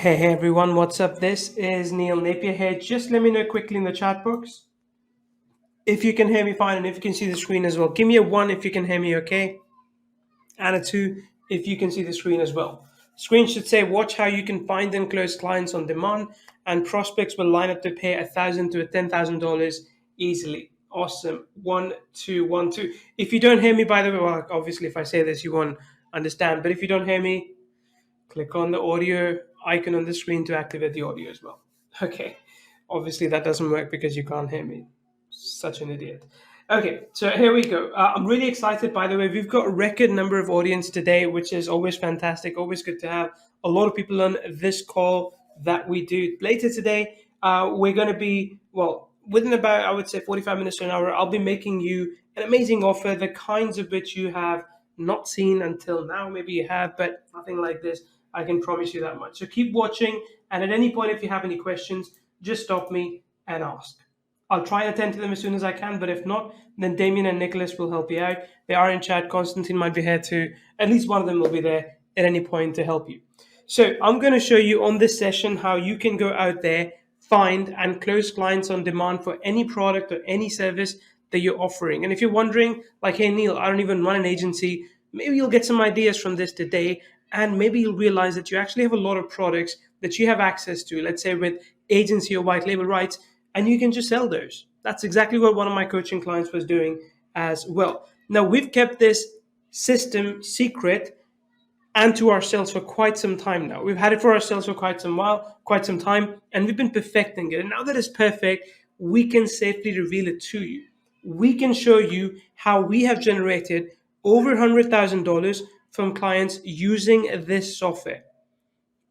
Hey everyone, what's up? This is Neil Napier here. Just let me know quickly in the chat box if you can hear me fine and if you can see the screen as well. Give me a 1 if you can hear me okay, and a 2 if you can see the screen as well. Screen should say, watch how you can find and close clients on demand, and prospects will line up to pay $1,000 to $10,000 easily. Awesome. 1, 2, 1, 2. If you don't hear me, by the way, well, obviously if I say this, you won't understand, but if you don't hear me, click on the audio icon on the screen to activate the audio as well. Okay, obviously that doesn't work because you can't hear me. Such an idiot. Okay, so here we go. I'm really excited, by the way. We've got a record number of audience today, which is always fantastic. Always good to have a lot of people on this call that we do. Later today, we're going to be, well, within about, I would say, 45 minutes to an hour, I'll be making you an amazing offer, the kinds of which you have not seen until now. Maybe you have, but nothing like this. I can promise you that much. So keep watching, and at any point, if you have any questions, just stop me and ask. I'll try and attend to them as soon as I can, but if not, then Damien and Nicholas will help you out. They are in chat. Constantine might be here too. At least one of them will be there at any point to help you. So I'm going to show you on this session how you can go out there, find and close clients on demand for any product or any service that you're offering. And if you're wondering, like, hey, Neil, I don't even run an agency, maybe you'll get some ideas from this today. And maybe you'll realize that you actually have a lot of products that you have access to, let's say with agency or white label rights, and you can just sell those. That's exactly what one of my coaching clients was doing as well. Now, we've kept this system secret and to ourselves for quite some time now. We've had it for ourselves for quite some time, and we've been perfecting it. And now that it's perfect, we can safely reveal it to you. We can show you how we have generated over $100,000 from clients using this software.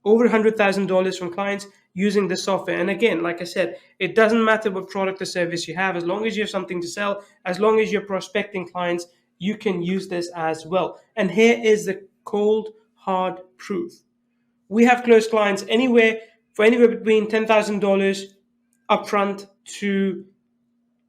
Over $100,000 from clients using this software. And again, like I said, it doesn't matter what product or service you have. As long as you have something to sell, as long as you're prospecting clients, you can use this as well. And here is the cold, hard proof. We have closed clients anywhere between $10,000 upfront to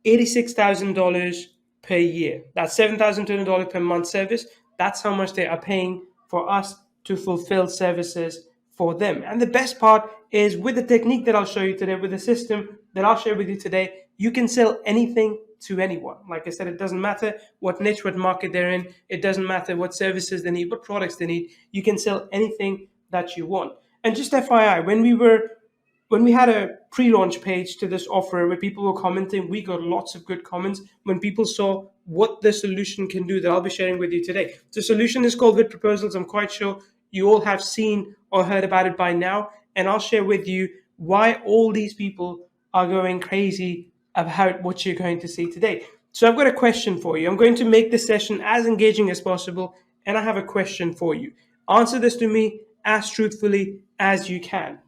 $86,000 per year. That's $7,200 per month service. That's how much they are paying for us to fulfill services for them. And the best part is, with the technique that I'll show you today, with the system that I'll share with you today, you can sell anything to anyone. Like I said, it doesn't matter what niche, what market they're in. It doesn't matter what services they need, what products they need. You can sell anything that you want. And just FYI, when we had a pre-launch page to this offer where people were commenting, we got lots of good comments when people saw what the solution can do that I'll be sharing with you today. The solution is called VidProposals. I'm quite sure you all have seen or heard about it by now, and I'll share with you why all these people are going crazy about what you're going to see today. So I've got a question for you. I'm going to make this session as engaging as possible, and I have a question for you. Answer this to me as truthfully as you can.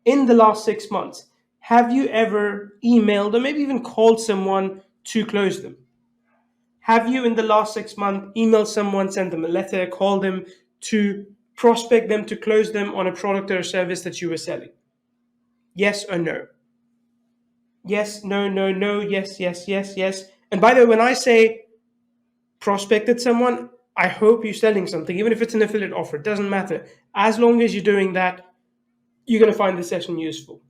In the last 6 months, have you ever emailed or maybe even called someone to close them? Have you, in the last 6 months, emailed someone, sent them a letter, called them to prospect them, to close them on a product or a service that you were selling? Yes or no? Yes, no, no, no, yes, yes, yes, yes. And by the way, when I say prospected someone, I hope you're selling something, even if it's an affiliate offer. It doesn't matter. As long as you're doing that, you're going to find this session useful.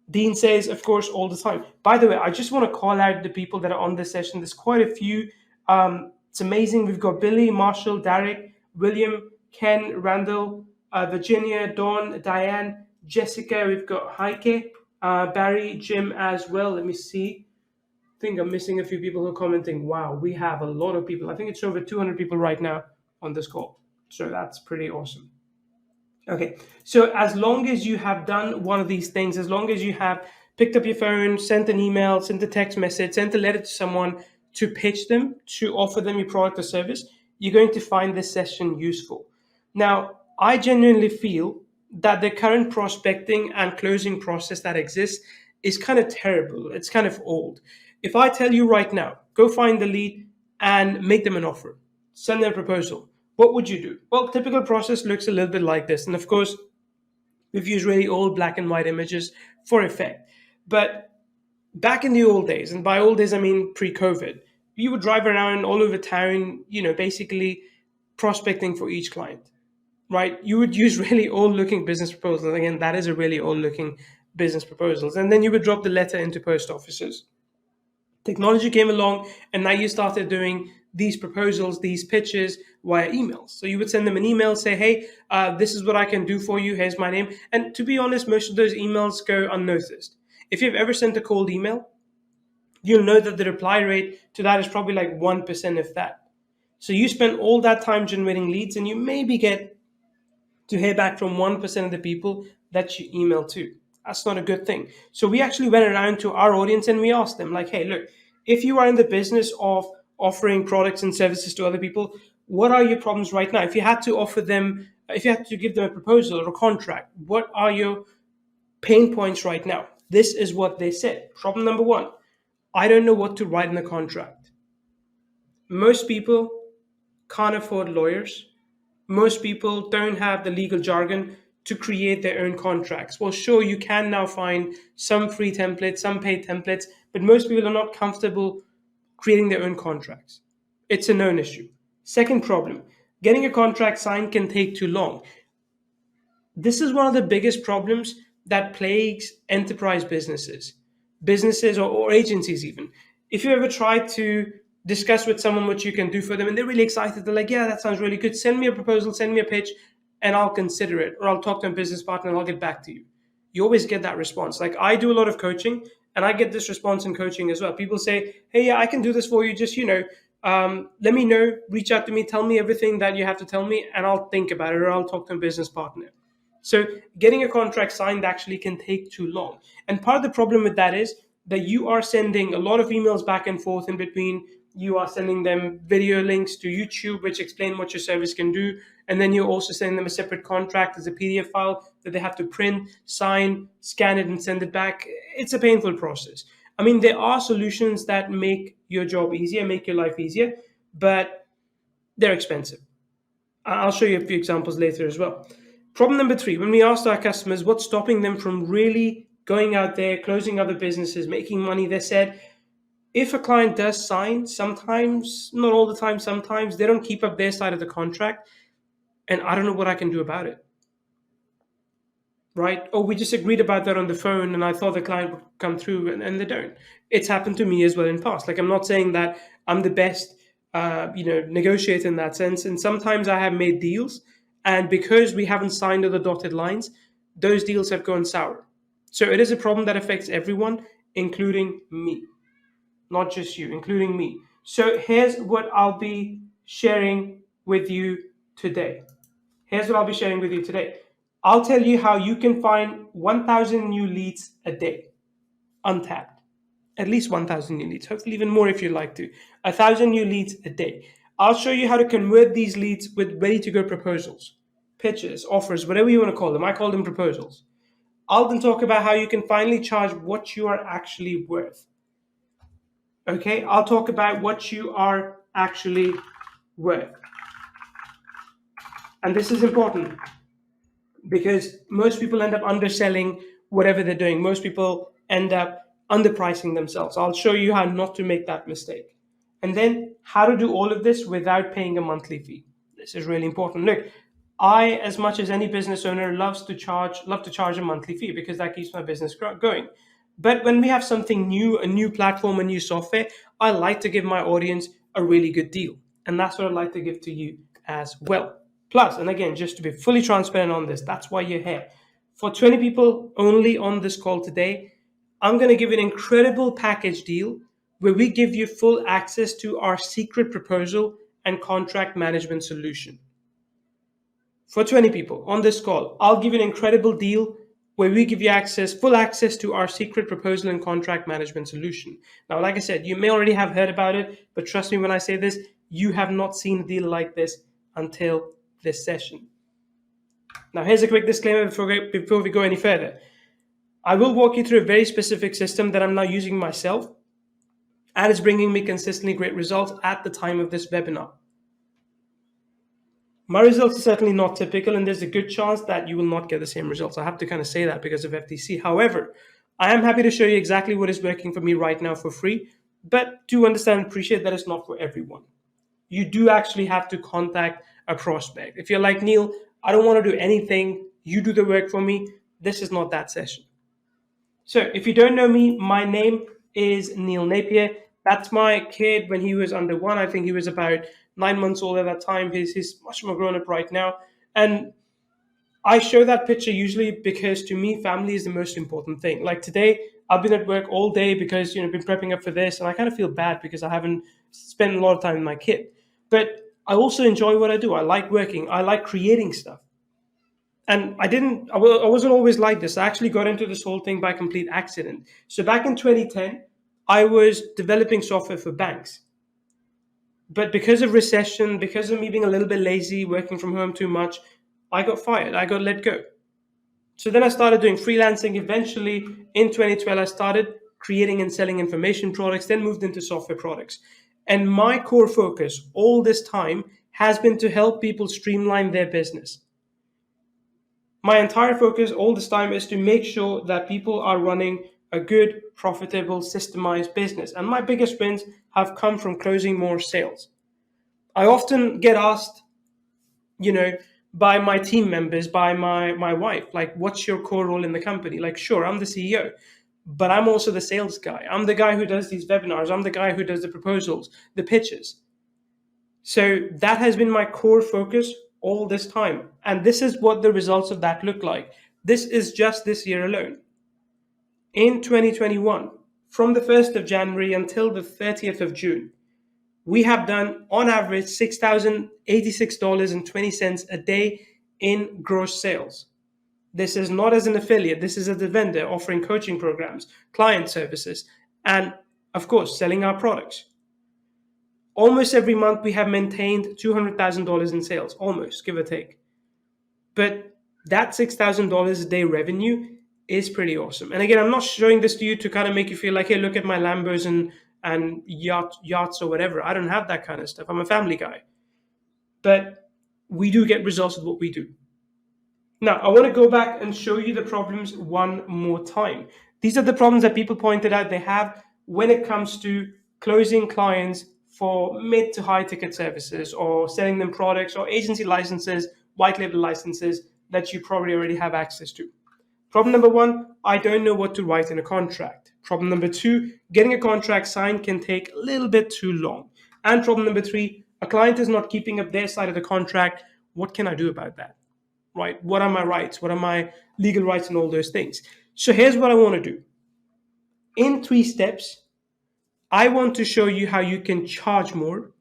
Dean says, of course, all the time. By the way, I just want to call out the people that are on this session. There's quite a few. It's amazing. We've got Billy, Marshall, Derek, William, Ken, Randall, Virginia, Dawn, Diane, Jessica. We've got Heike, Barry, Jim as well. Let me see. I think I'm missing a few people who are commenting. Wow, we have a lot of people. I think it's over 200 people right now on this call. So that's pretty awesome. Okay, so as long as you have done one of these things, as long as you have picked up your phone, sent an email, sent a text message, sent a letter to someone to pitch them, to offer them your product or service, you're going to find this session useful. Now, I genuinely feel that the current prospecting and closing process that exists is kind of terrible. It's kind of old. If I tell you right now, go find the lead and make them an offer, send them a proposal, what would you do? Well, typical process looks a little bit like this. And of course, we've used really old black and white images for effect. But back in the old days, and by old days, I mean pre-COVID, you would drive around all over town, basically prospecting for each client. right? You would use really old looking business proposals. Again, that is a really old looking business proposals. And then you would drop the letter into post offices. Technology came along, and now you started doing these proposals, these pitches via emails. So you would send them an email, say, hey, this is what I can do for you. Here's my name. And to be honest, most of those emails go unnoticed. If you've ever sent a cold email, you'll know that the reply rate to that is probably like 1%, if that. So you spend all that time generating leads, and you maybe get to hear back from 1% of the people that you email to. That's not a good thing. So we actually went around to our audience and we asked them, like, hey, look, if you are in the business of offering products and services to other people, what are your problems right now? If you had to offer them, if you had to give them a proposal or a contract, what are your pain points right now? This is what they said. Problem number one, I don't know what to write in the contract. Most people can't afford lawyers. Most people don't have the legal jargon to create their own contracts. Well, sure, you can now find some free templates, some paid templates, but most people are not comfortable creating their own contracts. It's a known issue. Second problem, getting a contract signed can take too long. This is one of the biggest problems that plagues enterprise businesses or agencies even. If you ever try to discuss with someone what you can do for them and they're really excited, they're like, yeah, that sounds really good. Send me a proposal, send me a pitch, and I'll consider it. Or I'll talk to a business partner and I'll get back to you. You always get that response. Like, I do a lot of coaching and I get this response in coaching as well. People say, hey, yeah, I can do this for you. Just, let me know, reach out to me, tell me everything that you have to tell me, and I'll think about it, or I'll talk to a business partner. So getting a contract signed actually can take too long. And part of the problem with that is that you are sending a lot of emails back and forth in between. You are sending them video links to YouTube, which explain what your service can do. And then you're also sending them a separate contract as a PDF file that they have to print, sign, scan it, and send it back. It's a painful process. I mean, there are solutions that make your job easier, make your life easier, but they're expensive. I'll show you a few examples later as well. Problem number three, when we asked our customers what's stopping them from really going out there, closing other businesses, making money, they said, if a client does sign, sometimes, not all the time, sometimes they don't keep up their side of the contract, and I don't know what I can do about it. Right? Oh, we just agreed about that on the phone, and I thought the client would come through, and they don't. It's happened to me as well in the past. Like, I'm not saying that I'm the best, negotiator in that sense, and sometimes I have made deals, and because we haven't signed all the dotted lines, those deals have gone sour. So it is a problem that affects everyone, including me. Not just you, including me. So here's what I'll be sharing with you today. I'll tell you how you can find 1,000 new leads a day, untapped. At least 1,000 new leads, hopefully even more if you'd like to. 1,000 new leads a day. I'll show you how to convert these leads with ready-to-go proposals, pitches, offers, whatever you want to call them. I call them proposals. I'll then talk about how you can finally charge what you are actually worth. Okay, I'll talk about what you are actually worth. And this is important because most people end up underselling whatever they're doing. Most people end up underpricing themselves. I'll show you how not to make that mistake. And then how to do all of this without paying a monthly fee. This is really important. Look, I, as much as any business owner, love to charge a monthly fee because that keeps my business going. But when we have something new, a new platform, a new software, I like to give my audience a really good deal. And that's what I'd like to give to you as well. Plus, and again, just to be fully transparent on this, that's why you're here. For 20 people only on this call today, I'm going to give you an incredible package deal where we give you full access to our secret proposal and contract management solution. For 20 people on this call, I'll give you an incredible deal where we give you full access to our secret proposal and contract management solution. Now, like I said, you may already have heard about it, but trust me when I say this, you have not seen a deal like this until this session. Now, here's a quick disclaimer before we go any further. I will walk you through a very specific system that I'm now using myself, and it's bringing me consistently great results at the time of this webinar. My results are certainly not typical, and there's a good chance that you will not get the same results. I have to kind of say that because of FTC. However, I am happy to show you exactly what is working for me right now for free, but do understand and appreciate that it's not for everyone. You do actually have to contact a prospect. If you're like, Neil, I don't want to do anything. You do the work for me. This is not that session. So if you don't know me, my name is Neil Napier. That's my kid when he was under one. I think he was about 9 months old at that time. He's much more grown up right now. And I show that picture usually because to me, family is the most important thing. Like today, I've been at work all day because been prepping up for this, and I kind of feel bad because I haven't spent a lot of time with my kid. But I also enjoy what I do. I like working. I like creating stuff. And I wasn't always like this. I actually got into this whole thing by complete accident. So back in 2010, I was developing software for banks. But because of recession, because of me being a little bit lazy, working from home too much, I got fired. I got let go. So then I started doing freelancing. Eventually, in 2012, I started creating and selling information products, then moved into software products. And my core focus all this time has been to help people streamline their business. My entire focus all this time is to make sure that people are running a good, profitable, systemized business. And my biggest wins have come from closing more sales. I often get asked, by my team members, by my wife, like, what's your core role in the company? Like, sure, I'm the CEO, but I'm also the sales guy. I'm the guy who does these webinars. I'm the guy who does the proposals, the pitches. So that has been my core focus all this time. And this is what the results of that look like. This is just this year alone. In 2021, from the 1st of January until the 30th of June, we have done on average $6,086.20 a day in gross sales. This is not as an affiliate. This is as a vendor offering coaching programs, client services, and of course, selling our products. Almost every month we have maintained $200,000 in sales, almost, give or take. But that $6,000 a day revenue is pretty awesome. And again, I'm not showing this to you to kind of make you feel like, hey, look at my Lambos and yachts or whatever. I don't have that kind of stuff. I'm a family guy. But we do get results with what we do. Now, I want to go back and show you the problems one more time. These are the problems that people pointed out they have when it comes to closing clients for mid to high ticket services or selling them products or agency licenses, white label licenses that you probably already have access to. Problem number one, I don't know what to write in a contract. Problem number two, getting a contract signed can take a little bit too long. And problem number three, a client is not keeping up their side of the contract. What can I do about that? Right? What are my rights? What are my legal rights and all those things? So here's what I want to do. In 3 steps, I want to show you how you can charge more,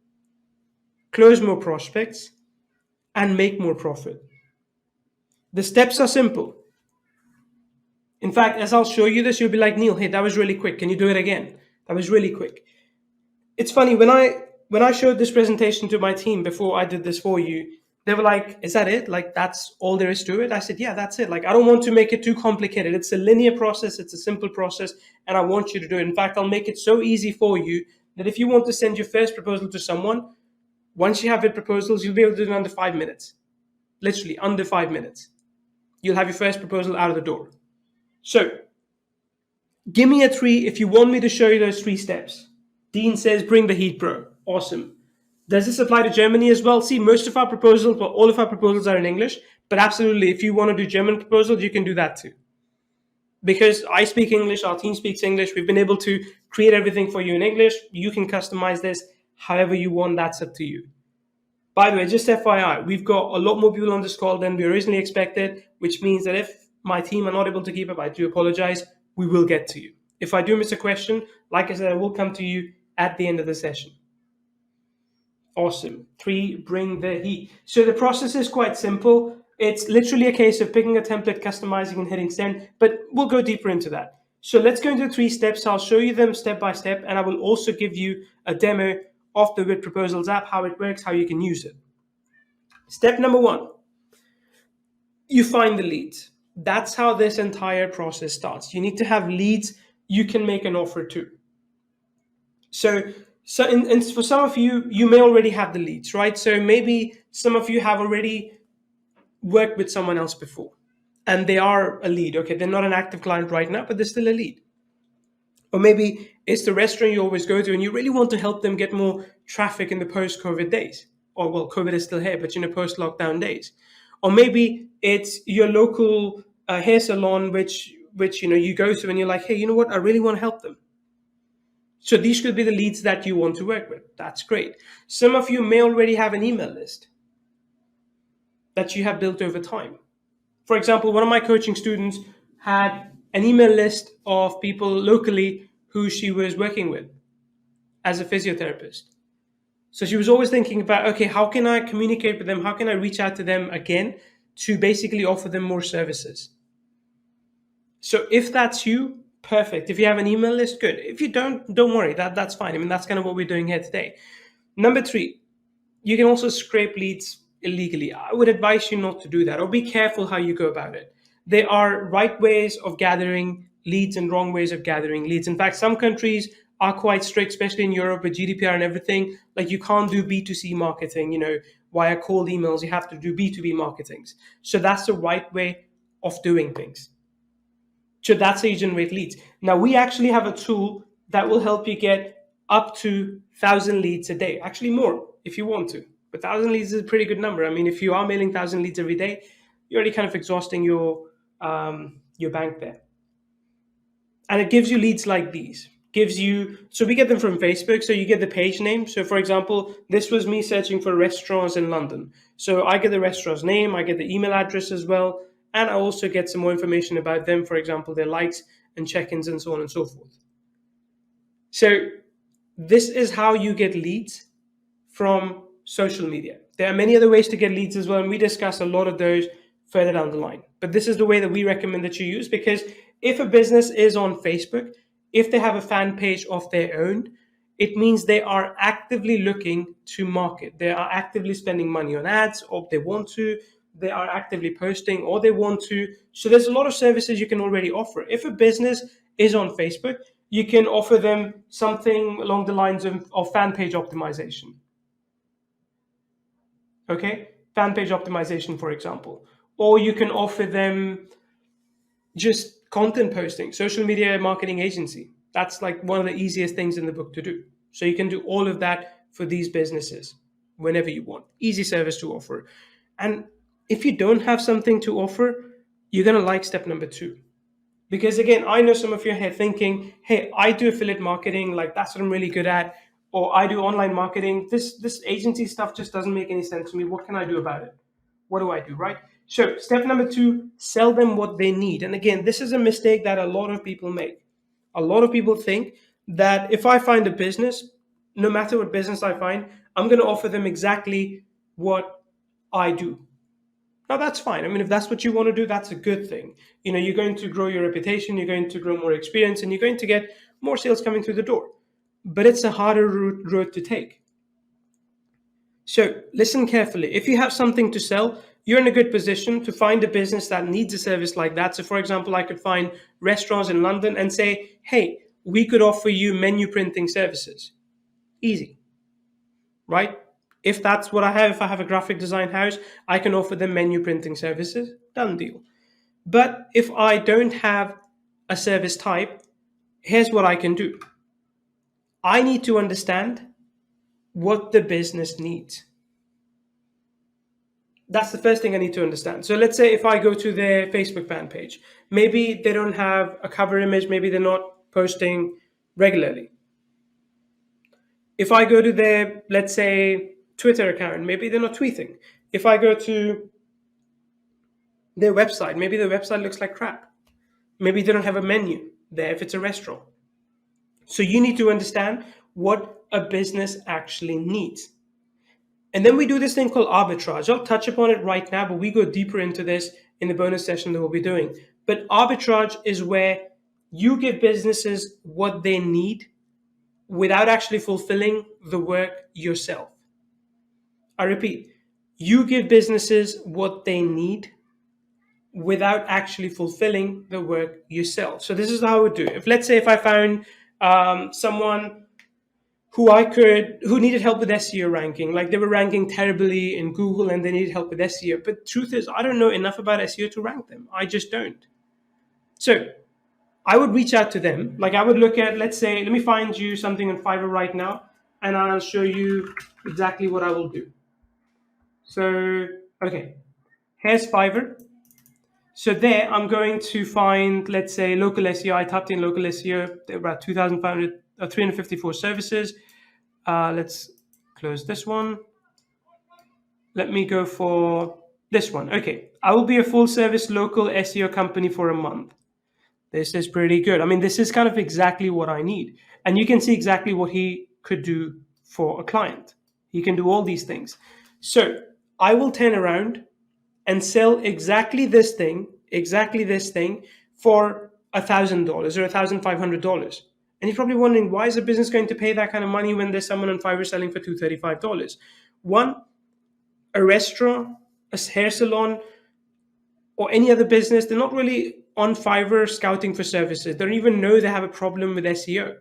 close more prospects, and make more profit. The steps are simple. In fact, as I'll show you this, you'll be like, Neil, hey, that was really quick. Can you do it again? That was really quick. It's funny, when I showed this presentation to my team before I did this for you, they were like, is that it? Like, that's all there is to it? I said, yeah, that's it. Like, I don't want to make it too complicated. It's a linear process. It's a simple process. And I want you to do it. In fact, I'll make it so easy for you that if you want to send your first proposal to someone, once you have VidProposals, you'll be able to do it under 5 minutes. Literally under 5 minutes. You'll have your first proposal out of the door. So give me a 3 if you want me to show you those 3 steps. Dean says, bring the heat, bro. Awesome. Does this apply to Germany as well? See, most of our proposals, well, all of our proposals are in English, but absolutely, if you want to do German proposals, you can do that too. Because I speak English, our team speaks English, we've been able to create everything for you in English. You can customize this however you want, that's up to you. By the way, just FYI, we've got a lot more people on this call than we originally expected, which means that if my team are not able to keep up, I do apologize. We will get to you. If I do miss a question, like I said, I will come to you at the end of the session. Awesome. 3, bring the heat. So the process is quite simple. It's literally a case of picking a template, customizing, and hitting send, but we'll go deeper into that. So let's go into 3 steps. I'll show you them step by step, and I will also give you a demo of the VidProposals app, how it works, how you can use it. Step number 1, you find the leads. That's how this entire process starts. You need to have leads you can make an offer to. So for some of you, you may already have the leads, right? So maybe some of you have already worked with someone else before and they are a lead. Okay, they're not an active client right now, but they're still a lead. Or maybe it's the restaurant you always go to and you really want to help them get more traffic in the post-COVID days. Or, well, COVID is still here, but post-lockdown days. Or maybe it's your local hair salon, which you go to and you're like, hey, you know what? I really want to help them. So these could be the leads that you want to work with. That's great. Some of you may already have an email list that you have built over time. For example, one of my coaching students had an email list of people locally who she was working with as a physiotherapist. So she was always thinking about, okay, how can I communicate with them? How can I reach out to them again to basically offer them more services? So if that's you, perfect. If you have an email list, good. If you don't worry. That's fine. I mean, that's kind of what we're doing here today. Number 3, you can also scrape leads illegally. I would advise you not to do that, or be careful how you go about it. There are right ways of gathering leads and wrong ways of gathering leads. In fact, some countries are quite strict, especially in Europe with GDPR and everything. Like, you can't do B2C marketing, via cold emails. You have to do B2B marketings. So that's the right way of doing things. So that's how you generate leads. Now, we actually have a tool that will help you get up to 1,000 leads a day. Actually, more if you want to. But 1,000 leads is a pretty good number. I mean, if you are mailing 1,000 leads every day, you're already kind of exhausting your bank there. And it gives you leads like these. So we get them from Facebook. So you get the page name. So for example, this was me searching for restaurants in London. So I get the restaurant's name, I get the email address as well. And I also get some more information about them, for example, their likes and check-ins and so on and so forth. So this is how you get leads from social media. There are many other ways to get leads as well, and we discuss a lot of those further down the line. But this is the way that we recommend that you use, because if a business is on Facebook, if they have a fan page of their own, it means they are actively looking to market. They are actively spending money on ads, or they want to. They are actively posting, or they want to. So there's a lot of services you can already offer. If a business is on Facebook, you can offer them something along the lines of fan page optimization. Okay, fan page optimization, for example. Or you can offer them just content posting, social media marketing agency. That's like one of the easiest things in the book to do. So you can do all of that for these businesses whenever you want. Easy service to offer. And if you don't have something to offer, you're going to like step number 2. Because again, I know some of you are here thinking, hey, I do affiliate marketing, like that's what I'm really good at. Or I do online marketing. This agency stuff just doesn't make any sense to me. What can I do about it? What do I do, right? So step number 2, sell them what they need. And again, this is a mistake that a lot of people make. A lot of people think that if I find a business, no matter what business I find, I'm going to offer them exactly what I do. Now, that's fine. I mean, if that's what you want to do, that's a good thing. You're going to grow your reputation, you're going to grow more experience, and you're going to get more sales coming through the door. But it's a harder road to take. So listen carefully. If you have something to sell, you're in a good position to find a business that needs a service like that. So for example, I could find restaurants in London and say, hey, we could offer you menu printing services. Easy, right? If that's what I have, if I have a graphic design house, I can offer them menu printing services. Done deal. But if I don't have a service type, here's what I can do. I need to understand what the business needs. That's the first thing I need to understand. So let's say if I go to their Facebook fan page, maybe they don't have a cover image, maybe they're not posting regularly. If I go to their, let's say, Twitter account, maybe they're not tweeting. If I go to their website, maybe their website looks like crap. Maybe they don't have a menu there if it's a restaurant. So you need to understand what a business actually needs. And then we do this thing called arbitrage. I'll touch upon it right now, but we go deeper into this in the bonus session that we'll be doing. But arbitrage is where you give businesses what they need without actually fulfilling the work yourself. I repeat, you give businesses what they need without actually fulfilling the work yourself. So this is how I would do it. Let's say if I found someone who needed help with SEO ranking, like they were ranking terribly in Google and they needed help with SEO. But truth is, I don't know enough about SEO to rank them. I just don't. So I would reach out to them. Like I would look at, let's say, let me find you something on Fiverr right now, and I'll show you exactly what I will do. So, okay. Here's Fiverr. So there, I'm going to find, let's say, local SEO. I typed in local SEO. There were about 2,500, 354 services. Let's close this one. Let me go for this one. Okay, I will be a full service local SEO company for a month. This is pretty good. I mean, this is kind of exactly what I need. And you can see exactly what he could do for a client. He can do all these things. So I will turn around and sell exactly this thing for $1,000 or $1,500. And you're probably wondering, why is a business going to pay that kind of money when there's someone on Fiverr selling for $235? One, a restaurant, a hair salon, or any other business, they're not really on Fiverr scouting for services. They don't even know they have a problem with SEO.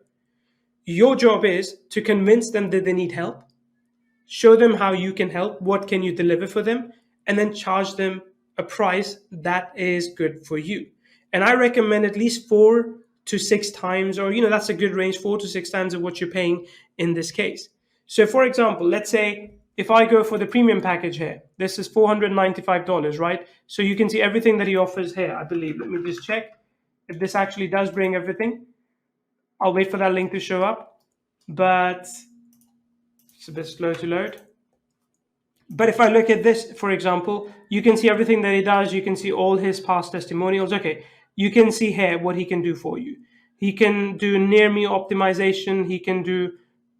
Your job is to convince them that they need help, show them how you can help, what can you deliver for them, and then charge them a price that is good for you. And I recommend at least 4 to 6 times, or that's a good range, 4 to 6 times of what you're paying in this case. So for example, let's say if I go for the premium package here, this is $495, right? So you can see everything that he offers here, I believe. Let me just check if this actually does bring everything. I'll wait for that link to show up, but it's a bit slow to load. But if I look at this, for example, you can see everything that he does. You can see all his past testimonials. Okay, you can see here what he can do for you. He can do near me optimization. He can do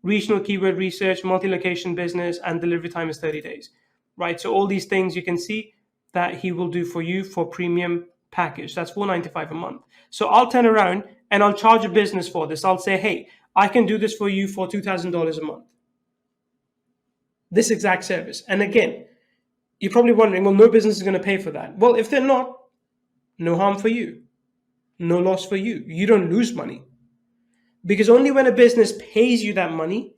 regional keyword research, multi-location business, and delivery time is 30 days, right? So all these things you can see that he will do for you for premium package. That's $495 a month. So I'll turn around and I'll charge a business for this. I'll say, hey, I can do this for you for $2,000 a month. This exact service. And again, you're probably wondering, well, no business is going to pay for that. Well, if they're not, no harm for you, no loss for you. You don't lose money. Because only when a business pays you that money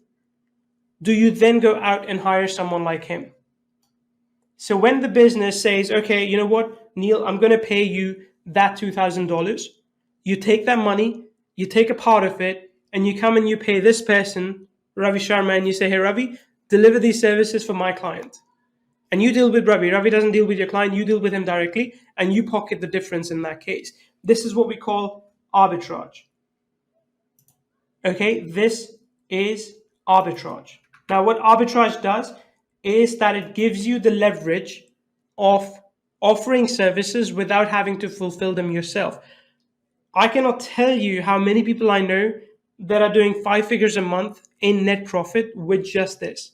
do you then go out and hire someone like him. So when the business says, okay, you know what, Neil, I'm going to pay you that $2,000, you take that money, you take a part of it, and you come and you pay this person, Ravi Sharma, and you say, hey, Ravi, deliver these services for my client. And you deal with Ravi. Ravi doesn't deal with your client. You deal with him directly, and you pocket the difference in that case. This is what we call arbitrage. Okay, this is arbitrage. Now, what arbitrage does is that it gives you the leverage of offering services without having to fulfill them yourself. I cannot tell you how many people I know that are doing 5 figures a month in net profit with just this.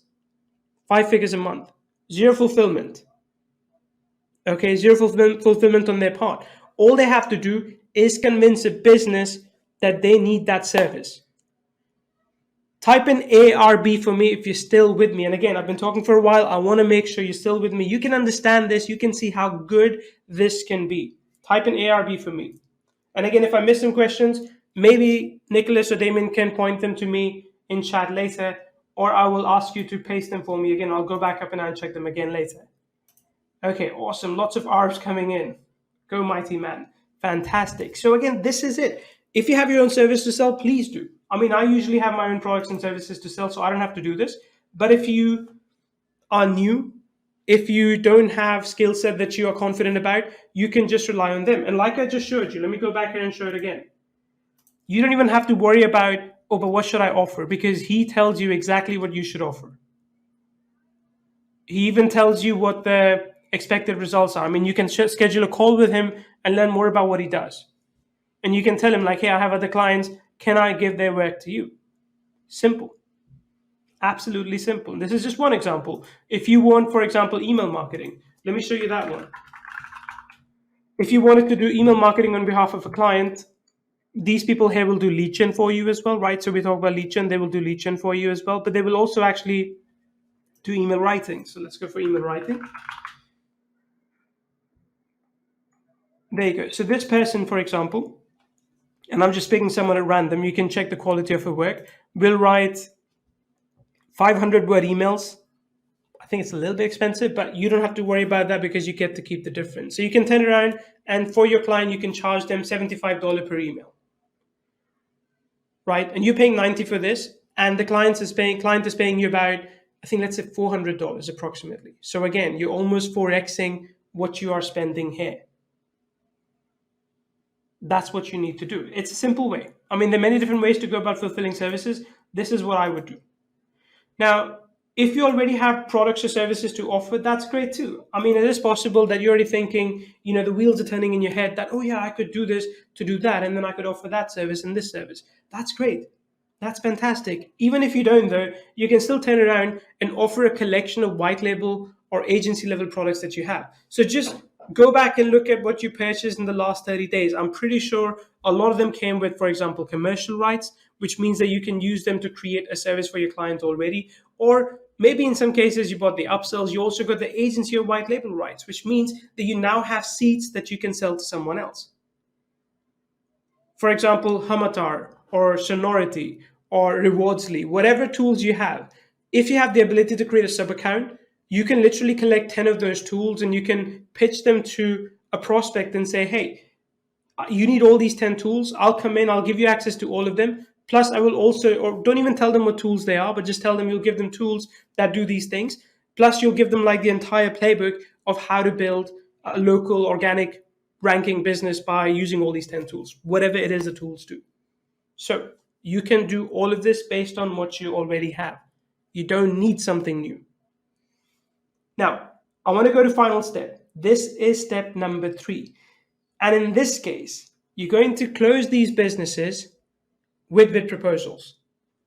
5 figures a month. Zero fulfillment. Okay, zero fulfillment on their part. All they have to do is convince a business that they need that service. Type in ARB for me if you're still with me. And again, I've been talking for a while. I want to make sure you're still with me. You can understand this. You can see how good this can be. Type in ARB for me. And again, if I miss some questions, maybe Nicholas or Damon can point them to me in chat later, or I will ask you to paste them for me again. I'll go back up and check them again later. Okay, awesome. Lots of ARBs coming in. Go mighty man. Fantastic. So again, this is it. If you have your own service to sell, please do. I mean, I usually have my own products and services to sell, so I don't have to do this. But if you are new, if you don't have skill set that you are confident about, you can just rely on them. And like I just showed you, let me go back here and show it again. You don't even have to worry about, oh, but what should I offer? Because he tells you exactly what you should offer. He even tells you what the expected results are. I mean, you can schedule a call with him and learn more about what he does. And you can tell him like, hey, I have other clients. Can I give their work to you? Simple. Absolutely simple. This is just one example. If you want, for example, email marketing, let me show you that one. If you wanted to do email marketing on behalf of a client, these people here will do lead gen for you as well, right? So we talk about lead gen, they will do lead gen for you as well, but they will also actually do email writing. So let's go for email writing. There you go. So this person, for example, and I'm just picking someone at random, you can check the quality of her work, will write 500 word emails. I think it's a little bit expensive, but you don't have to worry about that because you get to keep the difference. So you can turn around and for your client, you can charge them $75 per email, right? And you're paying $90 for this, and the client is paying you about, I think let's say $400 approximately. So again, you're almost 4xing what you are spending here. That's what you need to do. It's a simple way. I mean, there are many different ways to go about fulfilling services. This is what I would do. Now, if you already have products or services to offer, that's great too. I mean, it is possible that you're already thinking, the wheels are turning in your head that, oh yeah, I could do this to do that, and then I could offer that service and this service. That's great. That's fantastic. Even if you don't, though, you can still turn around and offer a collection of white label or agency level products that you have. So just go back and look at what you purchased in the last 30 days. I'm pretty sure a lot of them came with, for example, commercial rights, which means that you can use them to create a service for your client already. Or maybe in some cases you bought the upsells, you also got the agency or white label rights, which means that you now have seats that you can sell to someone else. For example, Hamatar or Sonority or Rewardsly, whatever tools you have. If you have the ability to create a sub account, you can literally collect 10 of those tools and you can pitch them to a prospect and say, hey, you need all these 10 tools. I'll come in, I'll give you access to all of them. Plus, I will also, or don't even tell them what tools they are, but just tell them you'll give them tools that do these things. Plus, you'll give them like the entire playbook of how to build a local organic ranking business by using all these 10 tools, whatever it is the tools do. So you can do all of this based on what you already have. You don't need something new. Now, I want to go to final step. This is step number 3. And in this case, you're going to close these businesses with VidProposals.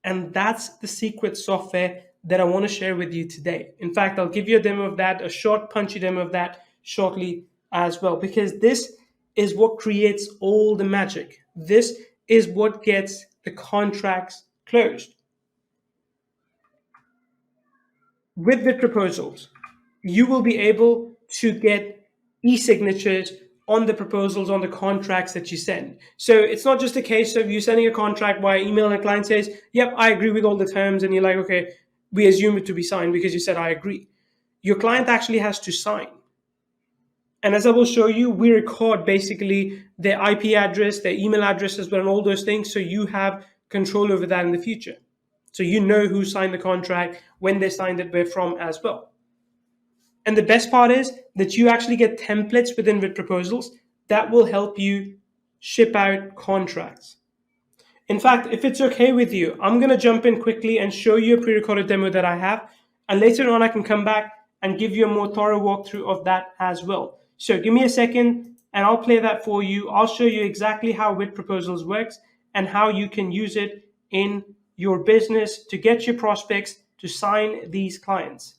And that's the secret software that I want to share with you today. In fact, I'll give you a demo of that, a short, punchy demo of that shortly as well, because this is what creates all the magic. This is what gets the contracts closed. With VidProposals, you will be able to get e-signatures on the proposals, on the contracts that you send. So it's not just a case of you sending a contract via email and a client says, yep, I agree with all the terms. And you're like, okay, we assume it to be signed because you said, I agree. Your client actually has to sign. And as I will show you, we record basically their IP address, their email address as well, and all those things. So you have control over that in the future. So you know who signed the contract, when they signed it, where from as well. And the best part is that you actually get templates within VidProposals that will help you ship out contracts. In fact, if it's okay with you, I'm going to jump in quickly and show you a pre-recorded demo that I have. And later on, I can come back and give you a more thorough walkthrough of that as well. So give me a second and I'll play that for you. I'll show you exactly how VidProposals works and how you can use it in your business to get your prospects to sign these clients.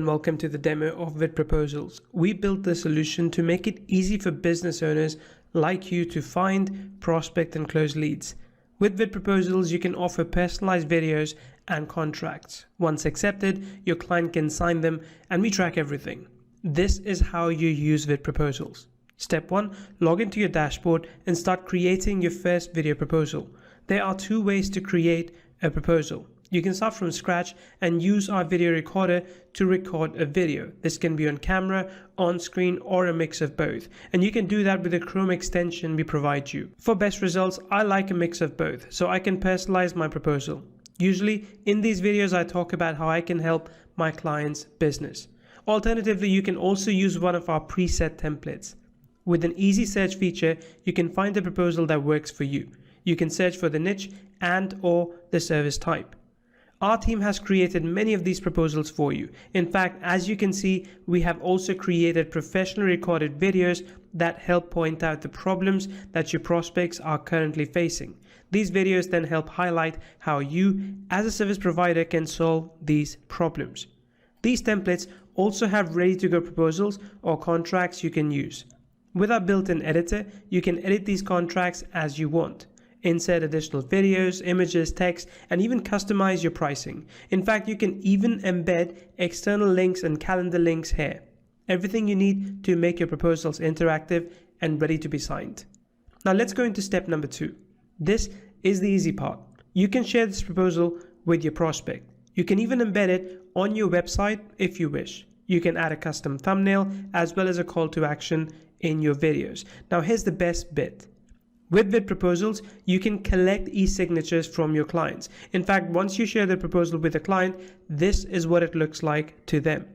Welcome to the demo of VidProposals. We built the solution to make it easy for business owners like you to find, prospect, and close leads. With VidProposals, you can offer personalized videos and contracts. Once accepted, your client can sign them and we track everything. This is how you use VidProposals. Step 1, log into your dashboard and start creating your first video proposal. There are 2 ways to create a proposal. You can start from scratch and use our video recorder to record a video. This can be on camera, on screen, or a mix of both. And you can do that with the Chrome extension we provide you. For best results, I like a mix of both, so I can personalize my proposal. Usually, in these videos, I talk about how I can help my client's business. Alternatively, you can also use one of our preset templates. With an easy search feature, you can find a proposal that works for you. You can search for the niche and/or the service type. Our team has created many of these proposals for you. In fact, as you can see, we have also created professionally recorded videos that help point out the problems that your prospects are currently facing. These videos then help highlight how you, as a service provider, can solve these problems. These templates also have ready-to-go proposals or contracts you can use. With our built-in editor, you can edit these contracts as you want. Insert additional videos, images, text, and even customize your pricing. In fact, you can even embed external links and calendar links here. Everything you need to make your proposals interactive and ready to be signed. Now let's go into step number 2. This is the easy part. You can share this proposal with your prospect. You can even embed it on your website if you wish. You can add a custom thumbnail as well as a call to action in your videos. Now here's the best bit. With VidProposals, you can collect e-signatures from your clients. In fact, once you share the proposal with a client, this is what it looks like to them.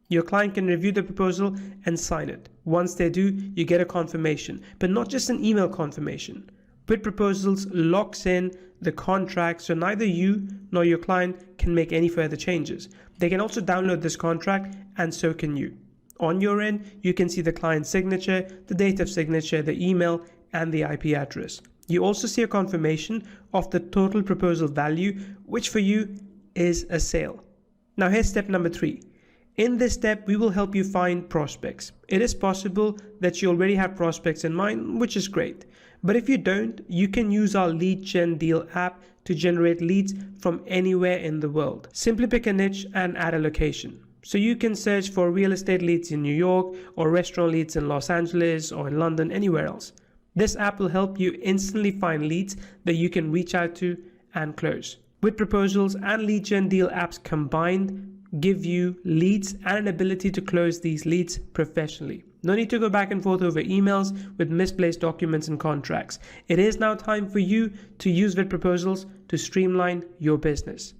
Your client can review the proposal and sign it. Once they do, you get a confirmation, but not just an email confirmation. VidProposals locks in the contract, so neither you nor your client can make any further changes. They can also download this contract, and so can you. On your end, you can see the client's signature, the date of signature, the email, and the IP address. You also see a confirmation of the total proposal value, which for you is a sale. Now here's step number 3. In this step, we will help you find prospects. It is possible that you already have prospects in mind, which is great. But if you don't, you can use our LeadGen Deal app to generate leads from anywhere in the world. Simply pick a niche and add a location. So you can search for real estate leads in New York, or restaurant leads in Los Angeles or in London, anywhere else. This app will help you instantly find leads that you can reach out to and close. VidProposals and LeadGen Deal apps combined give you leads and an ability to close these leads professionally. No need to go back and forth over emails with misplaced documents and contracts. It is now time for you to use VidProposals to streamline your business.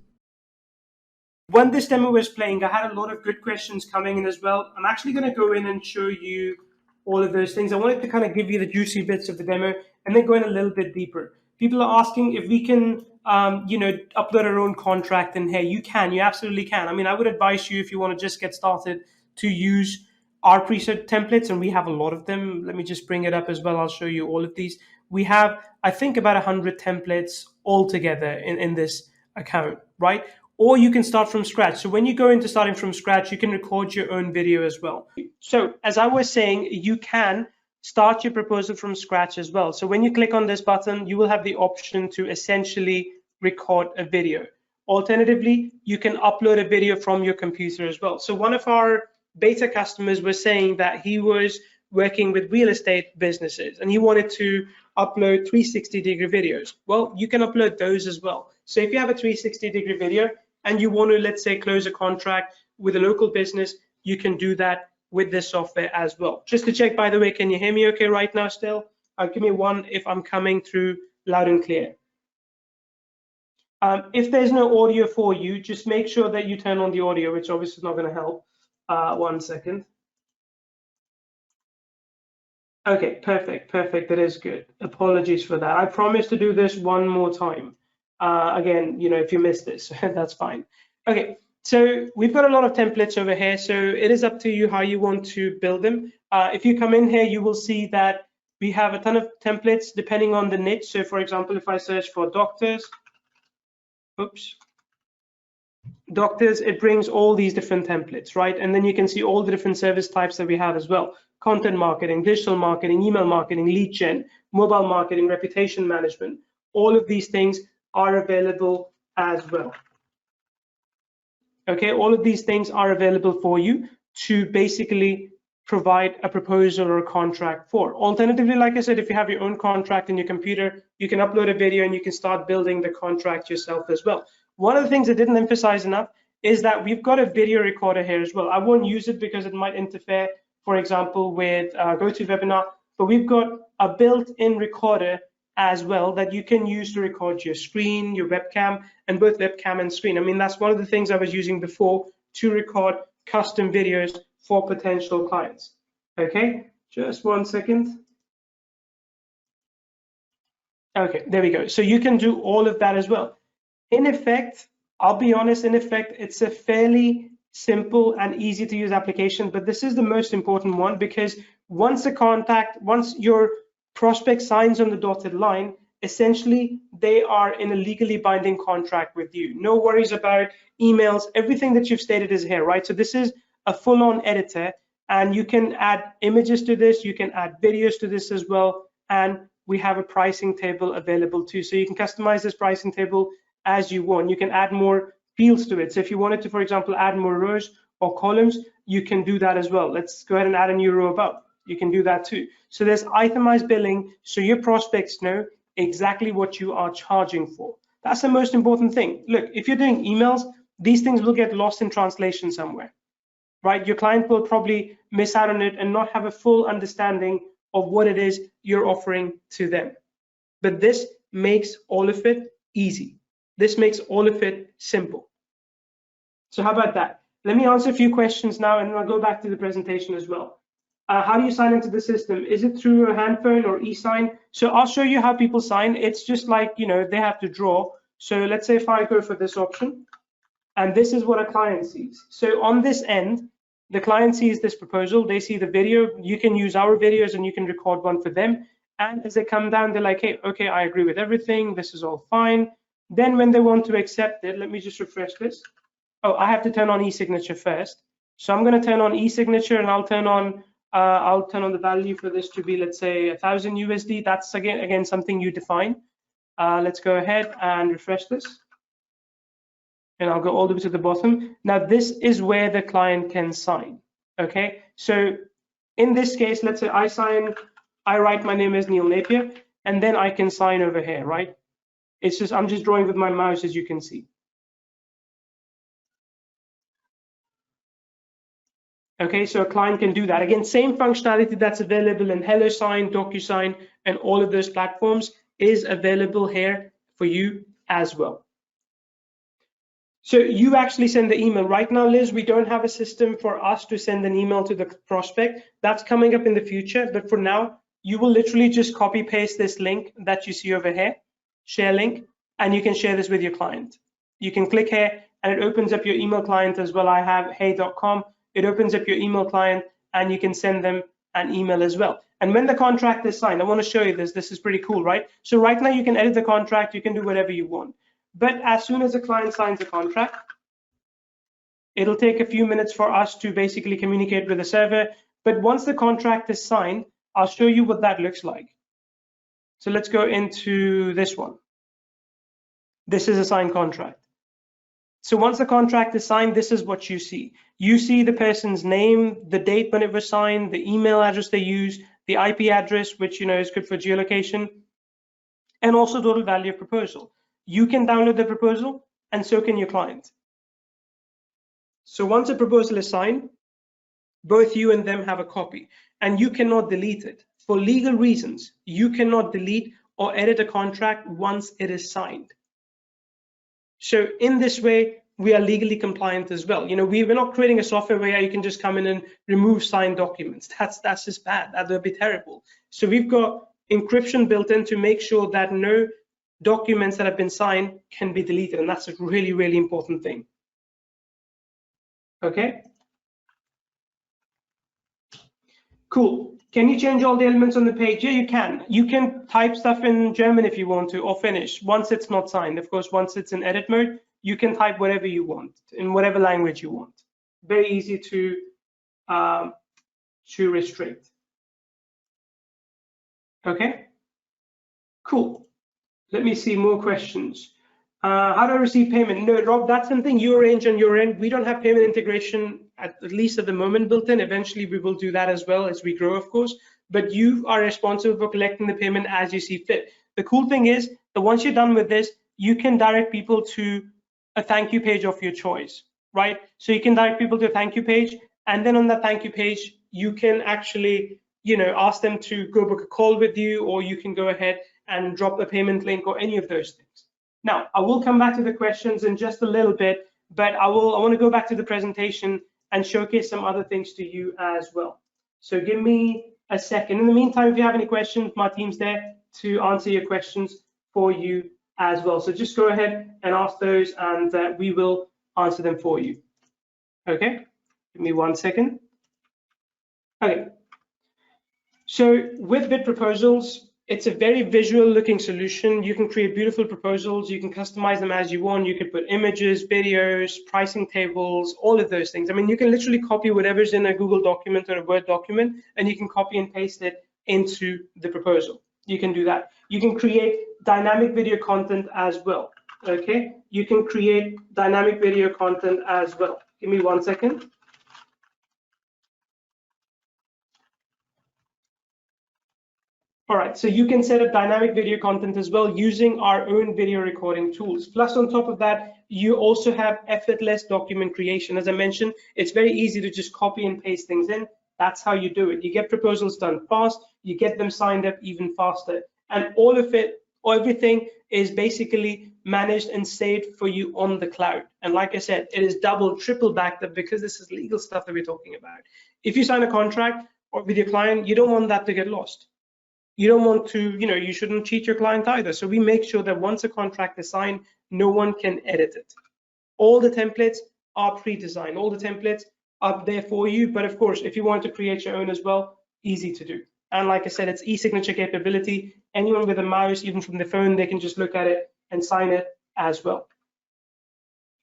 When this demo was playing, I had a lot of good questions coming in as well. I'm actually going to go in and show you all of those things. I wanted to kind of give you the juicy bits of the demo and then go in a little bit deeper. People are asking if we can upload our own contract in here. You absolutely can. I mean, I would advise you, if you want to just get started, to use our preset templates, and we have a lot of them. Let me just bring it up as well. I'll show you all of these. We have, I think, about 100 templates altogether in this account, right? Or you can start from scratch. So when you go into starting from scratch, you can record your own video as well. So as I was saying, you can start your proposal from scratch as well. So when you click on this button, you will have the option to essentially record a video. Alternatively, you can upload a video from your computer as well. So one of our beta customers was saying that he was working with real estate businesses and he wanted to upload 360-degree videos. Well, you can upload those as well. So if you have a 360-degree video and you want to, let's say, close a contract with a local business, you can do that with this software as well. Just to check, by the way, can you hear me okay right now still? Give me one if I'm coming through loud and clear. If there's no audio for you, just make sure that you turn on the audio, which obviously is not going to help. 1 second. Okay, perfect. That is good. Apologies for that. I promise to do this one more time. Again, if you missed this, that's fine. Okay, so we've got a lot of templates over here, so it is up to you how you want to build them. If you come in here, you will see that we have a ton of templates depending on the niche. So for example, if I search for doctors, it brings all these different templates, right? And then you can see all the different service types that we have as well. Content marketing, digital marketing, email marketing, lead gen, mobile marketing, reputation management. All of these things are available as well. Okay, all of these things are available for you to basically provide a proposal or a contract for. Alternatively, like I said, if you have your own contract in your computer, you can upload a video and you can start building the contract yourself as well. One of the things I didn't emphasize enough is that we've got a video recorder here as well. I won't use it because it might interfere, for example, with GoToWebinar, but we've got a built-in recorder as well that you can use to record your screen, your webcam, and both webcam and screen. I mean, that's one of the things I was using before to record custom videos for potential clients. Okay, just 1 second. Okay, there we go. So you can do all of that as well. In effect, I'll be honest, it's a fairly simple and easy to use application, but this is the most important one because once your prospect signs on the dotted line, essentially they are in a legally binding contract with you. No worries about emails. Everything that you've stated is here, right? So this is a full-on editor, and you can add images to this, you can add videos to this as well, and we have a pricing table available too. So you can customize this pricing table as you want. You can add more fields to it. So if you wanted to, for example, add more rows or columns, you can do that as well. Let's go ahead and add a new row above. You can do that too. So there's itemized billing, so your prospects know exactly what you are charging for. That's the most important thing. Look, if you're doing emails, these things will get lost in translation somewhere, right? Your client will probably miss out on it and not have a full understanding of what it is you're offering to them. but this makes all of it easy. This makes all of it simple. So how about that? Let me answer a few questions now, and then I'll go back to the presentation as well. How do you sign into the system? Is it through a hand phone or e-sign? So I'll show you how people sign. It's just like, you know, they have to draw. So let's say if I go for this option, and this is what a client sees. So on this end, the client sees this proposal, they see the video, you can use our videos and you can record one for them. And as they come down, they're like, hey, okay, I agree with everything, this is all fine. Then when they want to accept it, let me just refresh this. Oh, I have to turn on e-signature first. So I'm gonna turn on e-signature, and I'll turn on the value for this to be, let's say, 1,000 USD. That's again something you define. Let's go ahead and refresh this. And I'll go all the way to the bottom. Now this is where the client can sign, okay? So in this case, let's say I write my name as Neil Napier, and then I can sign over here, right? It's just, I'm just drawing with my mouse, as you can see. Okay, so a client can do that. Again, same functionality that's available in HelloSign, DocuSign, and all of those platforms is available here for you as well. So you actually send the email. Right now, Liz, we don't have a system for us to send an email to the prospect. That's coming up in the future, but for now, you will literally just copy paste this link that you see over here, share link, and you can share this with your client. You can click here and it opens up your email client as well. I have hey.com. It opens up your email client and you can send them an email as well. And when the contract is signed, I want to show you this. This is pretty cool, right? So right now you can edit the contract, you can do whatever you want. But as soon as the client signs the contract, it'll take a few minutes for us to basically communicate with the server. But once the contract is signed, I'll show you what that looks like. So let's go into this one. This is a signed contract. So once the contract is signed, this is what you see. You see the person's name, the date when it was signed, the email address they use, the IP address, which is good for geolocation, and also total value of proposal. You can download the proposal, and so can your client. So once a proposal is signed, both you and them have a copy, and you cannot delete it. For legal reasons, you cannot delete or edit a contract once it is signed. So in this way, we are legally compliant as well. We're not creating a software where you can just come in and remove signed documents. That's just bad. That would be terrible. So we've got encryption built in to make sure that no documents that have been signed can be deleted, and that's a really, really important thing. Okay. Cool. Can you change all the elements on the page? Yeah, you can. You can type stuff in German if you want to, or Finnish, once it's not signed. Of course, once it's in edit mode, you can type whatever you want, in whatever language you want. Very easy to restrict. Okay, cool. Let me see more questions. How do I receive payment? No, Rob, that's something you arrange on your end. We don't have payment integration, at least at the moment, built in. Eventually, we will do that as well as we grow, of course. But you are responsible for collecting the payment as you see fit. The cool thing is that once you're done with this, you can direct people to a thank you page of your choice, right? So you can direct people to a thank you page, and then on that thank you page, you can actually, ask them to go book a call with you, or you can go ahead and drop a payment link or any of those things. Now, I will come back to the questions in just a little bit, but I want to go back to the presentation and showcase some other things to you as well. So give me a second. In the meantime, if you have any questions, my team's there to answer your questions for you as well. So just go ahead and ask those, and we will answer them for you. Okay, give me 1 second. Okay, so with VidProposals, it's a very visual looking solution. You can create beautiful proposals. You can customize them as you want. You can put images, videos, pricing tables, all of those things. I mean, you can literally copy whatever's in a Google document or a Word document, and you can copy and paste it into the proposal. You can do that. You can create dynamic video content as well. Okay, you can create dynamic video content as well. Give me 1 second. All right, so you can set up dynamic video content as well using our own video recording tools. Plus, on top of that, you also have effortless document creation. As I mentioned, it's very easy to just copy and paste things in. That's how you do it. You get proposals done fast, you get them signed up even faster, and all of it or everything is basically managed and saved for you on the cloud. And like I said, it is double, triple backed up because this is legal stuff that we're talking about. If you sign a contract or with your client, you don't want that to get lost. You don't want to, you shouldn't cheat your client either. So we make sure that once a contract is signed, no one can edit it. All the templates are pre-designed. All the templates are there for you. But of course, if you want to create your own as well, easy to do. And like I said, it's e-signature capability. Anyone with a mouse, even from the phone, they can just look at it and sign it as well.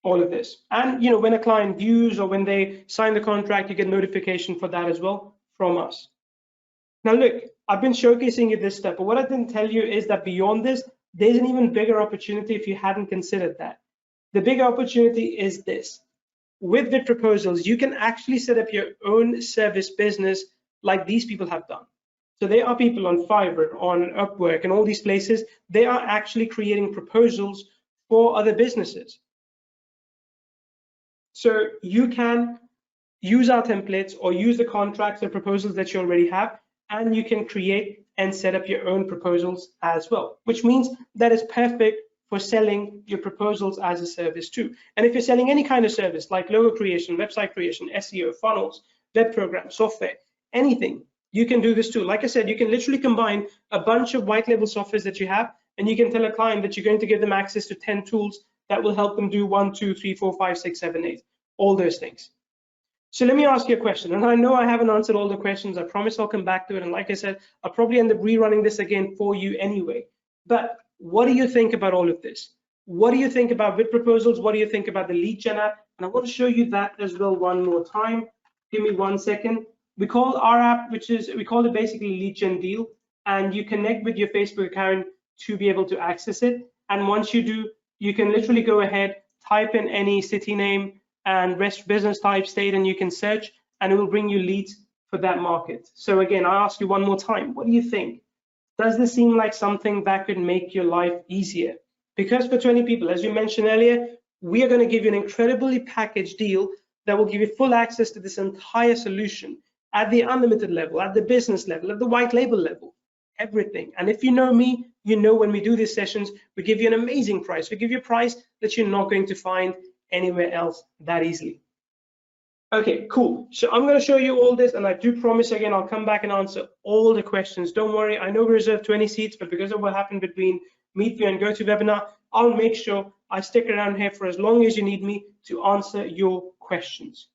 All of this. And when a client views or when they sign the contract, you get notification for that as well from us. Now look, I've been showcasing you this stuff, but what I didn't tell you is that beyond this, there's an even bigger opportunity if you hadn't considered that. The bigger opportunity is this. With VidProposals, you can actually set up your own service business like these people have done. So there are people on Fiverr, on Upwork, and all these places. They are actually creating proposals for other businesses. So you can use our templates or use the contracts or proposals that you already have, and you can create and set up your own proposals as well, which means that it's perfect for selling your proposals as a service too. And if you're selling any kind of service like logo creation, website creation, SEO, funnels, web programs, software, anything, you can do this too. Like I said, you can literally combine a bunch of white label softwares that you have, and you can tell a client that you're going to give them access to 10 tools that will help them do 1, 2, 3, 4, 5, 6, 7, 8, all those things. So let me ask you a question, and I know I haven't answered all the questions. I promise I'll come back to it. And like I said, I'll probably end up rerunning this again for you anyway. But what do you think about all of this? What do you think about VidProposals? What do you think about the LeadGen app? And I want to show you that as well one more time. Give me 1 second. We call our app, we call it basically LeadGen Deal, and you connect with your Facebook account to be able to access it. And once you do, you can literally go ahead, type in any city name and business type, state, and you can search, and it will bring you leads for that market. So again, I ask you one more time, what do you think? Does this seem like something that could make your life easier? Because for 20 people, as you mentioned earlier, we are going to give you an incredibly packaged deal that will give you full access to this entire solution at the unlimited level, at the business level, at the white label level, everything. And if you know me, you know when we do these sessions, we give you an amazing price. We give you a price that you're not going to find anywhere else that easily. Okay, cool. So I'm going to show you all this, and I do promise again, I'll come back and answer all the questions. Don't worry, I know we reserved 20 seats, but because of what happened between MeetView and GoToWebinar, I'll make sure I stick around here for as long as you need me to answer your questions.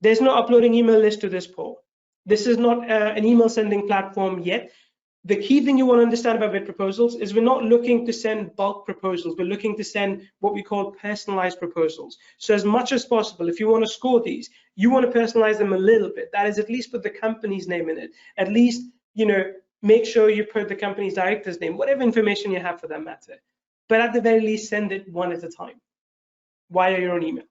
There's no uploading email list to this poll. This is not an email sending platform yet. The key thing you want to understand about VidProposals is we're not looking to send bulk proposals. We're looking to send what we call personalized proposals. So as much as possible, if you want to score these, you want to personalize them a little bit. That is, at least put the company's name in it. At least, make sure you put the company's director's name, whatever information you have for that matter. But at the very least, send it one at a time via your own email.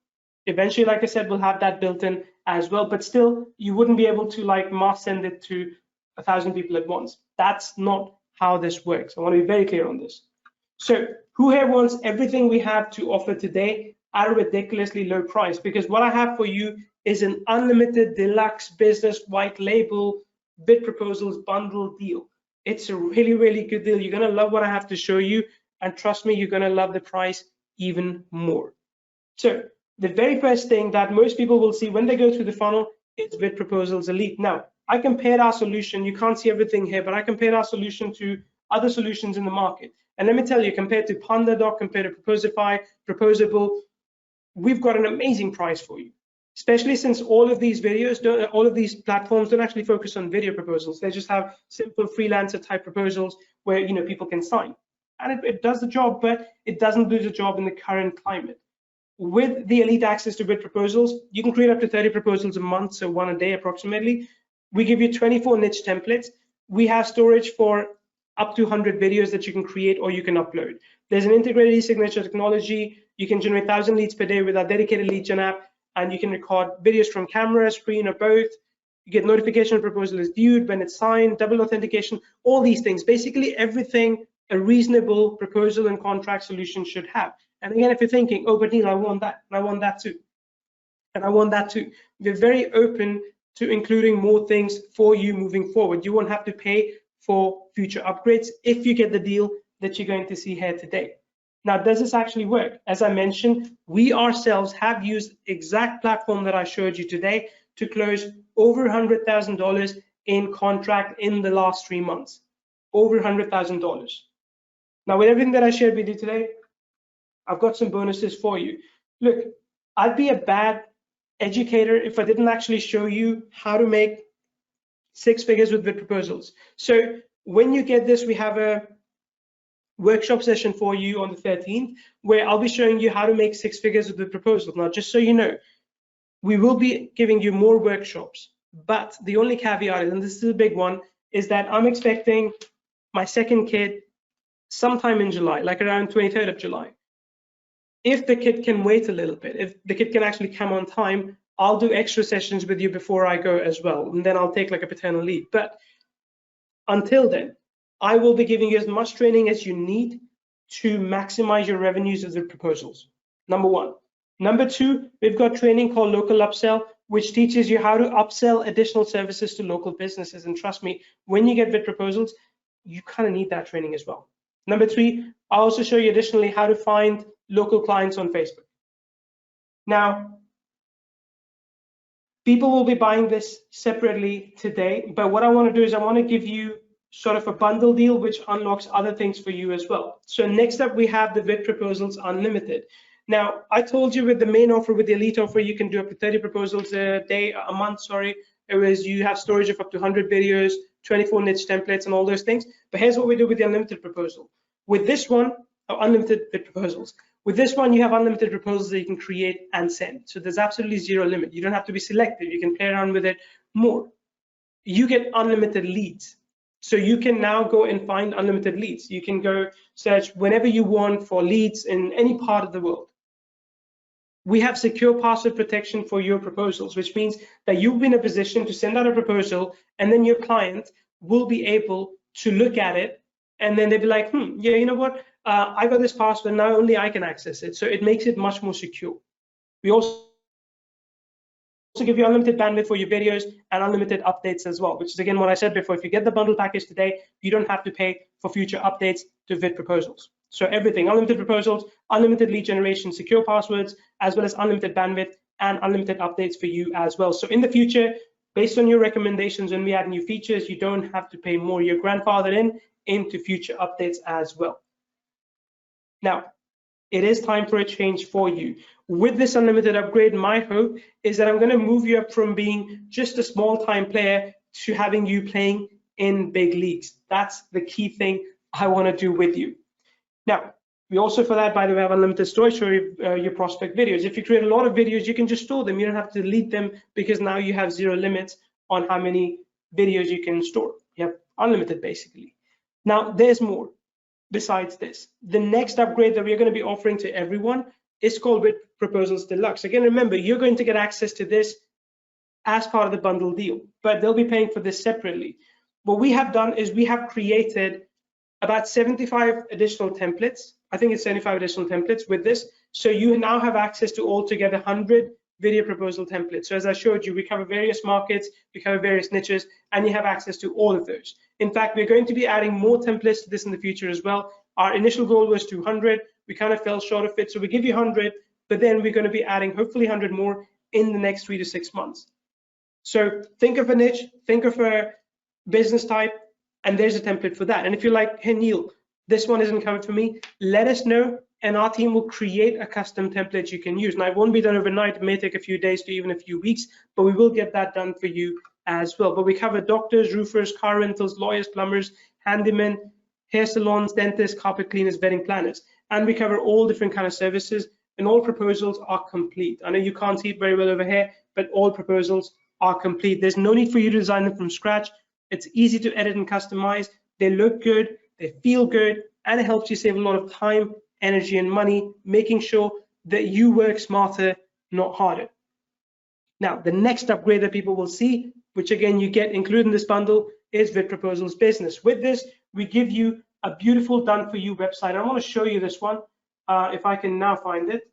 Eventually, like I said, we'll have that built in as well, but still, you wouldn't be able to mass send it to 1,000 people at once. That's not how this works. I want to be very clear on this. So who here wants everything we have to offer today at a ridiculously low price? Because what I have for you is an unlimited deluxe business white label VidProposals bundle deal. It's a really, really good deal. You're going to love what I have to show you. And trust me, you're going to love the price even more. So the very first thing that most people will see when they go through the funnel is VidProposals Elite. Now, I compared our solution, you can't see everything here, but I compared our solution to other solutions in the market. And let me tell you, compared to PandaDoc, compared to Proposify, Proposable, we've got an amazing price for you. Especially since all of these platforms don't actually focus on video proposals. They just have simple freelancer type proposals where people can sign. And it does the job, but it doesn't do the job in the current climate. With the Elite access to VidProposals, you can create up to 30 proposals a month, so one a day approximately. We give you 24 niche templates. We have storage for up to 100 videos that you can create or you can upload. There's an integrated e-signature technology. You can generate 1,000 leads per day with our dedicated LeadGen app, and you can record videos from camera, screen, or both. You get notification when a proposal is viewed, when it's signed, double authentication, all these things. Basically everything a reasonable proposal and contract solution should have. And again, if you're thinking, oh, but Neil, I want that, and I want that too, and I want that too. We're very open to including more things for you moving forward. You won't have to pay for future upgrades if you get the deal that you're going to see here today. Now, does this actually work? As I mentioned, we ourselves have used exact platform that I showed you today to close over $100,000 in contract in the last 3 months. Over $100,000. Now, with everything that I shared with you today, I've got some bonuses for you. Look, I'd be a bad educator if I didn't actually show you how to make 6 figures with VidProposals. So when you get this, we have a workshop session for you on the 13th, where I'll be showing you how to make 6 figures with VidProposals. Now, just so you know, we will be giving you more workshops, but the only caveat is, and this is a big one, is that I'm expecting my second kid sometime in July, like around 23rd of July. If the kid can wait a little bit, if the kid can actually come on time, I'll do extra sessions with you before I go as well, and then I'll take like a paternal leave. But until then, I will be giving you as much training as you need to maximize your revenues with VidProposals. Number one. Number two, we've got training called Local Upsell, which teaches you how to upsell additional services to local businesses. And trust me, when you get VidProposals, you kind of need that training as well. Number three, I'll also show you additionally how to find local clients on Facebook. Now, people will be buying this separately today, but what I want to do is I want to give you sort of a bundle deal which unlocks other things for you as well. So next up, we have the VidProposals Unlimited. Now, I told you with the main offer, with the Elite offer, you can do up to 30 proposals a month, sorry. It was, you have storage of up to 100 videos, 24 niche templates, and all those things. But here's what we do with the Unlimited proposal. With this one, Unlimited VidProposals. With this one, you have unlimited proposals that you can create and send. So there's absolutely zero limit. You don't have to be selective. You can play around with it more. You get unlimited leads. So you can now go and find unlimited leads. You can go search whenever you want for leads in any part of the world. We have secure password protection for your proposals, which means that you'll be in a position to send out a proposal, and then your client will be able to look at it, and then they'll be like, yeah, you know what? I got this password, now only I can access it. So it makes it much more secure. We also give you unlimited bandwidth for your videos and unlimited updates as well, which is again what I said before. If you get the bundle package today, you don't have to pay for future updates to VidProposals. So everything, unlimited proposals, unlimited lead generation, secure passwords, as well as unlimited bandwidth and unlimited updates for you as well. So in the future, based on your recommendations, when we add new features, you don't have to pay more. You're grandfathered into future updates as well. Now, it is time for a change for you. With this unlimited upgrade, my hope is that I'm going to move you up from being just a small-time player to having you playing in big leagues. That's the key thing I want to do with you. Now, we also, for that, by the way, have unlimited storage for your prospect videos. If you create a lot of videos, you can just store them. You don't have to delete them because now you have zero limits on how many videos you can store. You have unlimited, basically. Now, there's more besides this. The next upgrade that we're going to be offering to everyone is called VidProposals DELUXE. Again, remember, you're going to get access to this as part of the bundle deal, but they'll be paying for this separately. What we have done is we have created about 75 additional templates. I think it's 75 additional templates with this. So you now have access to altogether 100 video proposal templates. So as I showed you, we cover various markets, we cover various niches, and you have access to all of those. In fact, we're going to be adding more templates to this in the future as well. Our initial goal was 200. We kind of fell short of it. So we give you 100, but then we're going to be adding hopefully 100 more in the next 3 to 6 months. So think of a niche, think of a business type, and there's a template for that. And if you're like, hey, Neil, this one isn't covered for me, let us know, and our team will create a custom template you can use. Now, it won't be done overnight. It may take a few days to even a few weeks, but we will get that done for you as well. But we cover doctors, roofers, car rentals, lawyers, plumbers, handymen, hair salons, dentists, carpet cleaners, wedding planners. And we cover all different kind of services, and all proposals are complete. I know you can't see it very well over here, but all proposals are complete. There's no need for you to design them from scratch. It's easy to edit and customize. They look good, they feel good, and it helps you save a lot of time, energy, and money, making sure that you work smarter, not harder. Now, the next upgrade that people will see, which again you get included in this bundle, is VidProposals Business. With this, we give you a beautiful done-for-you website. I want to show you this one, if I can now find it.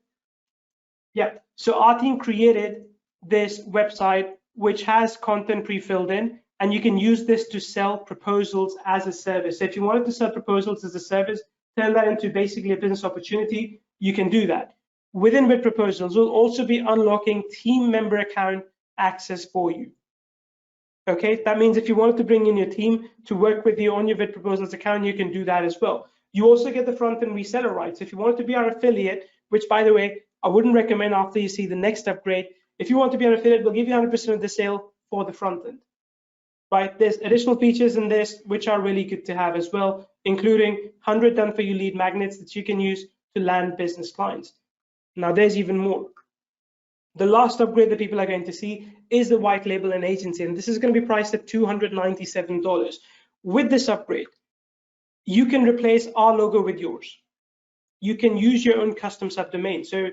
Yeah, so our team created this website, which has content pre-filled in, and you can use this to sell proposals as a service. So if you wanted to sell proposals as a service, turn that into basically a business opportunity, you can do that. Within VidProposals, we'll also be unlocking team member account access for you. Okay, that means if you wanted to bring in your team to work with you on your VidProposals account, you can do that as well. You also get the front-end reseller rights. If you wanted to be our affiliate, which by the way, I wouldn't recommend after you see the next upgrade. If you want to be an affiliate, we'll give you 100% of the sale for the front end. Right, there's additional features in this which are really good to have as well, including 100 done for you lead magnets that you can use to land business clients. Now there's even more. The last upgrade that people are going to see is the white label and agency, and this is going to be priced at $297. With this upgrade, you can replace our logo with yours. You can use your own custom subdomain. So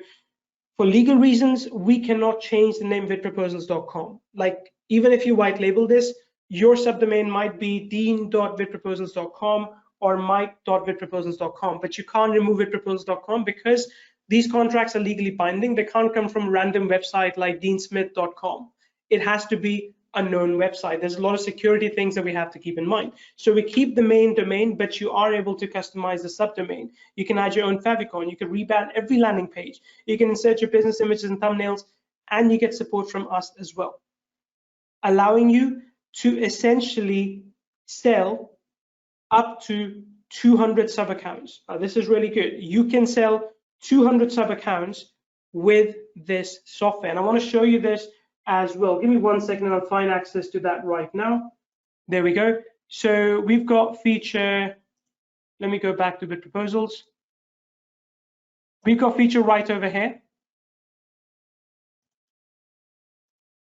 for legal reasons, we cannot change the name vidproposals.com. Like even if you white label this, your subdomain might be dean.vidproposals.com or mike.vidproposals.com, but you can't remove vidproposals.com because these contracts are legally binding. They can't come from a random website like deansmith.com. It has to be a known website. There's a lot of security things that we have to keep in mind. So we keep the main domain, but you are able to customize the subdomain. You can add your own favicon. You can rebrand every landing page. You can insert your business images and thumbnails, and you get support from us as well, allowing you to essentially sell up to 200 sub accounts. Now, this is really good. You can sell 200 sub accounts with this software, and I want to show you this as well. Give me 1 second and I'll find access to that right now. There we go. So we've got feature, let me go back to VidProposals. We've got feature right over here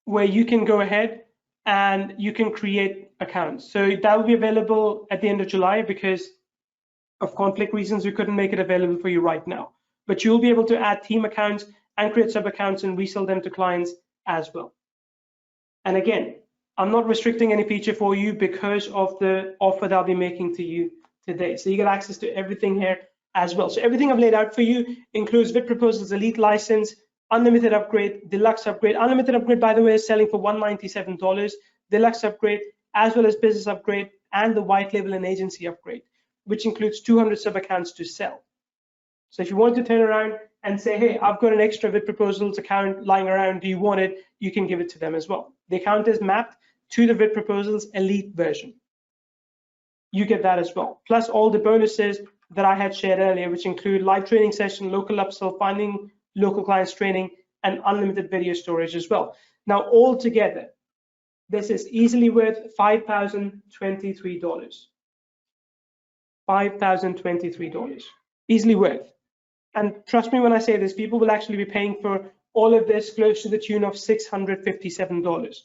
where you can go ahead and you can create accounts. So that will be available at the end of July because of conflict reasons, we couldn't make it available for you right now. But you'll be able to add team accounts and create sub accounts and resell them to clients as well. And again, I'm not restricting any feature for you because of the offer that I'll be making to you today. So you get access to everything here as well. So everything I've laid out for you includes VidProposals Elite license, Unlimited upgrade, Deluxe upgrade. Unlimited upgrade, by the way, is selling for $197. Deluxe upgrade, as well as business upgrade, and the white label and agency upgrade, which includes 200 sub accounts to sell. So if you want to turn around and say, hey, I've got an extra VidProposals account lying around, do you want it? You can give it to them as well. The account is mapped to the VidProposals Elite version. You get that as well. Plus all the bonuses that I had shared earlier, which include live training session, local upsell, finding local clients training, and unlimited video storage as well. Now, all together, this is easily worth $5,023. $5,023, easily worth. And trust me when I say this, people will actually be paying for all of this close to the tune of $657.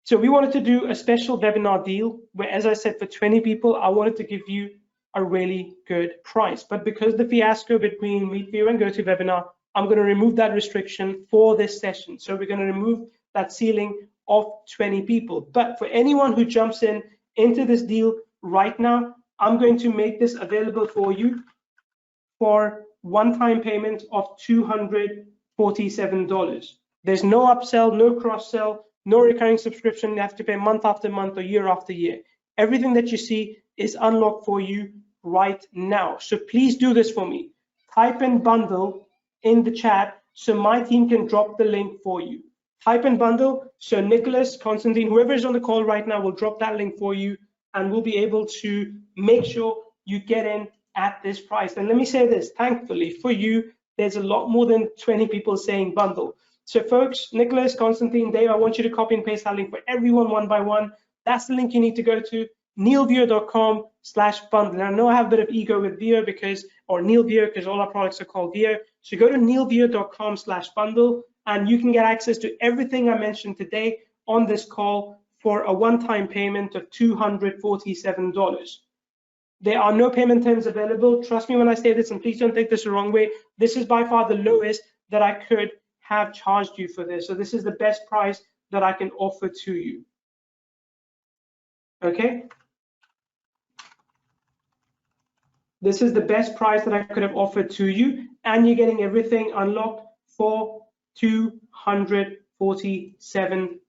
So we wanted to do a special webinar deal where, as I said, for 20 people, I wanted to give you a really good price. But because the fiasco between MeetView and GoToWebinar, I'm going to remove that restriction for this session. So we're going to remove that ceiling of 20 people. But for anyone who jumps into this deal right now, I'm going to make this available for you for one-time payment of $247. There's no upsell, no cross-sell, no recurring subscription. You have to pay month after month or year after year. Everything that you see is unlocked for you right now. So please do this for me. Type in bundle in the chat so my team can drop the link for you. Type in bundle so Nicholas, Constantine, whoever is on the call right now will drop that link for you, and we'll be able to make sure you get in at this price. And let me say this, thankfully for you, there's a lot more than 20 people saying bundle. So folks, Nicholas, Constantine, Dave, I want you to copy and paste that link for everyone one by one. That's the link you need to go to, neilvio.com/bundle. I know I have a bit of ego with Vio or NeilVio because all our products are called Vio. So go to neilvio.com/bundle and you can get access to everything I mentioned today on this call for a one-time payment of $247. There are no payment terms available. Trust me when I say this, and please don't take this the wrong way. This is by far the lowest that I could have charged you for this. So this is the best price that I can offer to you. Okay? This is the best price that I could have offered to you, and you're getting everything unlocked for $247.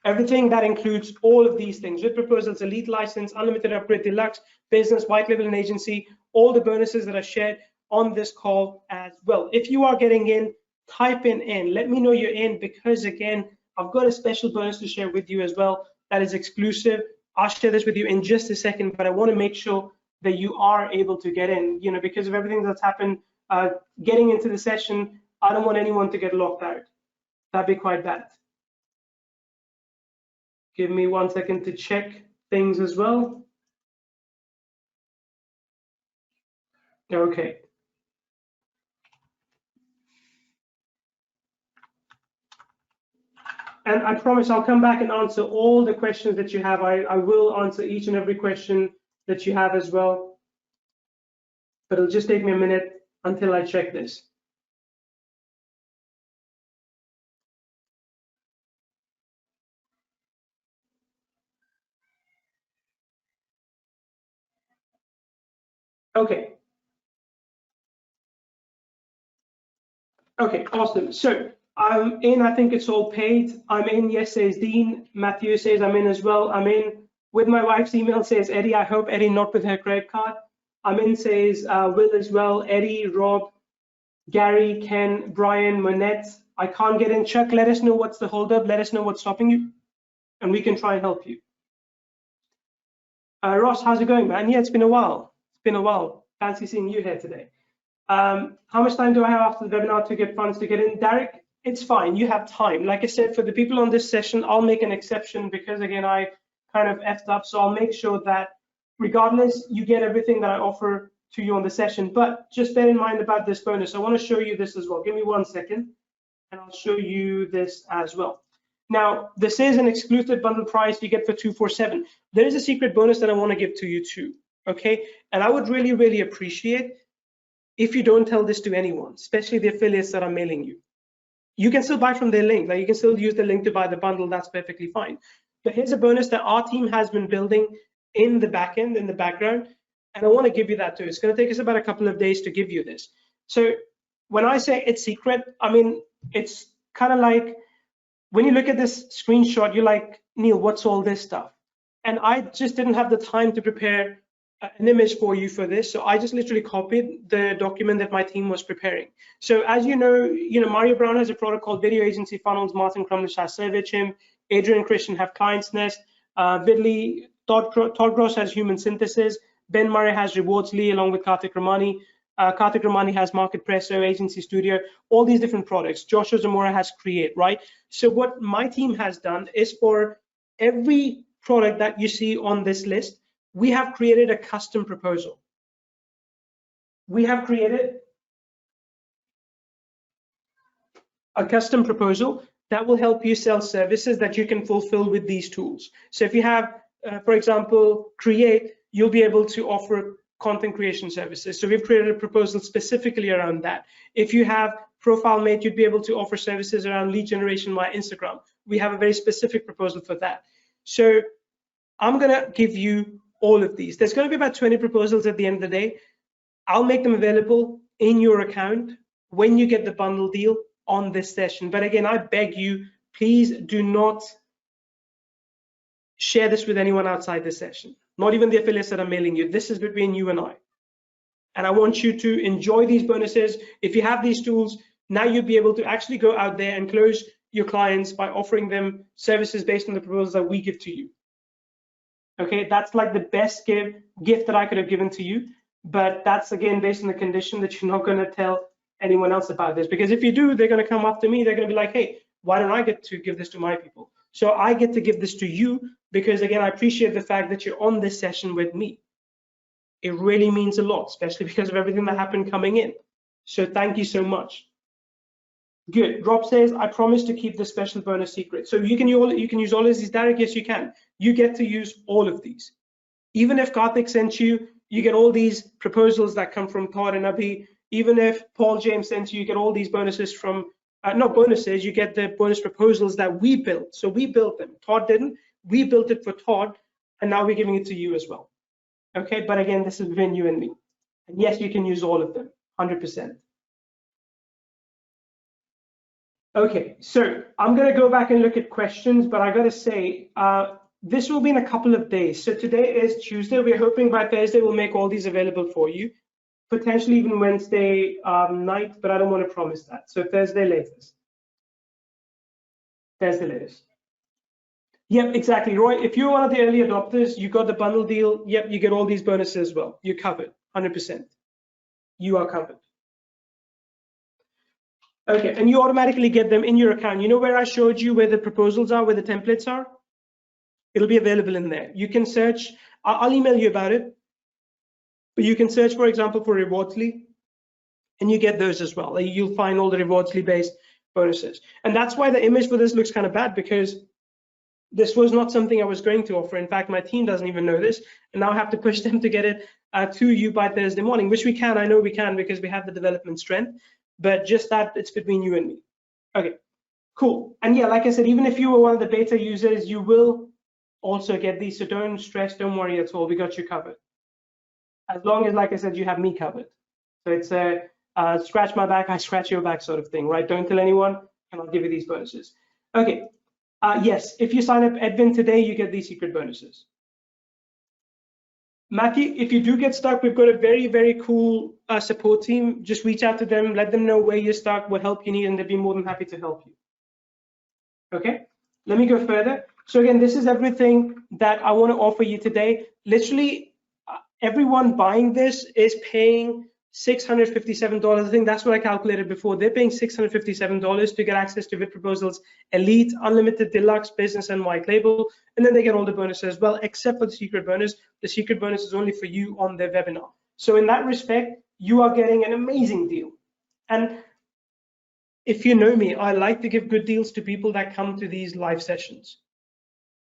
Everything that includes all of these things: VidProposals Elite license, Unlimited upgrade, Deluxe, Business, Whitelabel and Agency, all the bonuses that are shared on this call as well. If you are getting in, type in. Let me know you're in, because again, I've got a special bonus to share with you as well that is exclusive. I'll share this with you in just a second, but I want to make sure that you are able to get in, because of everything that's happened getting into the session. I don't want anyone to get locked out. That'd be quite bad. Give me 1 second to check things as well. Okay. And I promise I'll come back and answer all the questions that you have. I will answer each and every question that you have as well. But it'll just take me a minute until I check this. Okay. Okay, awesome. So I'm in, I think it's all paid. I'm in, yes, says Dean. Matthew says I'm in as well. I'm in with my wife's email, says Eddie. I hope Eddie not with her credit card. I'm in, says Will as well. Eddie, Rob, Gary, Ken, Brian, Monette. I can't get in. Chuck, let us know what's the holdup. Let us know what's stopping you, and we can try and help you. Ross, how's it going, man? Yeah, it's been a while. It's been a while. Fancy seeing you here today. How much time do I have after the webinar to get funds to get in? Derek, it's fine. You have time. Like I said, for the people on this session, I'll make an exception because, again, I kind of effed up. So I'll make sure that regardless, you get everything that I offer to you on the session. But just bear in mind about this bonus. I want to show you this as well. Give me 1 second, and I'll show you this as well. Now, this is an exclusive bundle price you get for 247. There is a secret bonus that I want to give to you too, okay? And I would really, really appreciate if you don't tell this to anyone, especially the affiliates that are mailing you. You can still buy from their link. Like, you can still use the link to buy the bundle. That's perfectly fine. But here's a bonus that our team has been building in the back end, in the background, and I want to give you that too. It's going to take us about a couple of days to give you this. So when I say it's secret, I mean, it's kind of like when you look at this screenshot, you're like, Neil, what's all this stuff? And I just didn't have the time to prepare an image for you for this, so I just literally copied the document that my team was preparing. So as you know, Mario Brown has a product called Video Agency Funnels. Martin Crumlish has Survey Chimp. Adrian and Christian have Client's Nest. Vidley, Todd Gross has Human Synthesis. Ben Murray has Rewards Lee along with Karthik Ramani. Karthik Ramani has Market Presso, Agency Studio, all these different products. Joshua Zamora has Create, right? So what my team has done is for every product that you see on this list, we have created a custom proposal. We have created a custom proposal that will help you sell services that you can fulfill with these tools. So if you have, for example, Create, you'll be able to offer content creation services. So we've created a proposal specifically around that. If you have ProfileMate, you'd be able to offer services around lead generation via Instagram. We have a very specific proposal for that. So I'm gonna give you all of these. There's going to be about 20 proposals at the end of the day. I'll make them available in your account when you get the bundle deal on this session. But again, I beg you, please do not share this with anyone outside this session, not even the affiliates that are mailing you. This is between you and I. And I want you to enjoy these bonuses. If you have these tools, now you'll be able to actually go out there and close your clients by offering them services based on the proposals that we give to you. Okay, that's like the best gift that I could have given to you, but that's again based on the condition that you're not going to tell anyone else about this, because if you do, they're going to come after me. They're going to be like, hey, why don't I get to give this to my people? So I get to give this to you because, again, I appreciate the fact that you're on this session with me. It really means a lot, especially because of everything that happened coming in. So thank you so much. Good. Rob says, I promise to keep the special bonus secret. So you can use all of these, Derek. Yes, you can. You get to use all of these. Even if Karthik sent you, you get all these proposals that come from Todd and Abhi. Even if Paul James sent you, you get all these bonuses from, not bonuses, you get the bonus proposals that we built. So we built them. Todd didn't. We built it for Todd, and now we're giving it to you as well. Okay, but again, this is between you and me. And yes, you can use all of them, 100%. Okay, so I'm going to go back and look at questions, but I got to say, this will be in a couple of days. So today is Tuesday. We're hoping by Thursday we'll make all these available for you, potentially even Wednesday night, but I don't want to promise that. So Thursday latest. Thursday latest. Yep, exactly, Roy. If you're one of the early adopters, you got the bundle deal. Yep, you get all these bonuses as well. You're covered, 100%. You are covered. Okay, and you automatically get them in your account. You know where I showed you where the proposals are, where the templates are? It'll be available in there. You can search, I'll email you about it, but you can search, for example, for Rewardsly, and you get those as well. You'll find all the Rewardsly based bonuses. And that's why the image for this looks kind of bad, because this was not something I was going to offer. In fact, my team doesn't even know this, and now I have to push them to get it to you by Thursday morning, which we can. I know we can because we have the development strength, but just that it's between you and me. Okay, cool. And yeah, like I said, even if you were one of the beta users, you will also get these. So don't stress, don't worry at all. We got you covered. As long as, like I said, you have me covered. So it's a scratch my back, I scratch your back sort of thing, right? Don't tell anyone, and I'll give you these bonuses. Okay. Yes, if you sign up Edwin today, you get these secret bonuses. Matthew, if you do get stuck, we've got a very, very cool support team. Just reach out to them, let them know where you're stuck, what help you need, and they'll be more than happy to help you. Okay, let me go further. So again, this is everything that I want to offer you today. Literally, everyone buying this is paying $657. I think that's what I calculated before. They're paying $657 to get access to VidProposals Elite, Unlimited, Deluxe, Business, and Whitelabel. And then they get all the bonuses as well, except for the secret bonus. The secret bonus is only for you on their webinar. So in that respect, you are getting an amazing deal. And if you know me, I like to give good deals to people that come to these live sessions,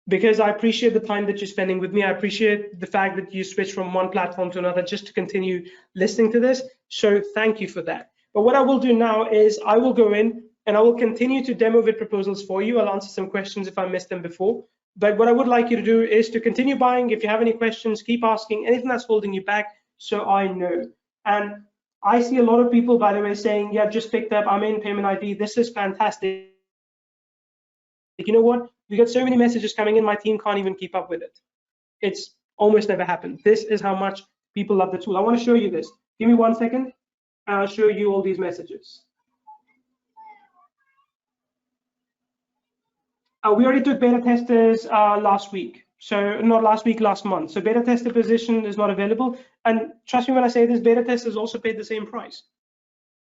because I appreciate the time that you're spending with me. I appreciate the fact that you switch from one platform to another just to continue listening to this. So thank you for that. But what I will do now is I will go in and I will continue to demo VidProposals for you. I'll answer some questions if I missed them before. But what I would like you to do is to continue buying. If you have any questions, keep asking, anything that's holding you back, so I know. And I see a lot of people, by the way, saying, yeah, just picked up, I'm in payment ID. This is fantastic. You know what? We got so many messages coming in, my team can't even keep up with it. It's almost never happened. This is how much people love the tool. I want to show you this. Give me 1 second. I'll show you all these messages. We already took beta testers last week. So not last week, last month. So beta tester position is not available. And trust me when I say this, beta testers also paid the same price.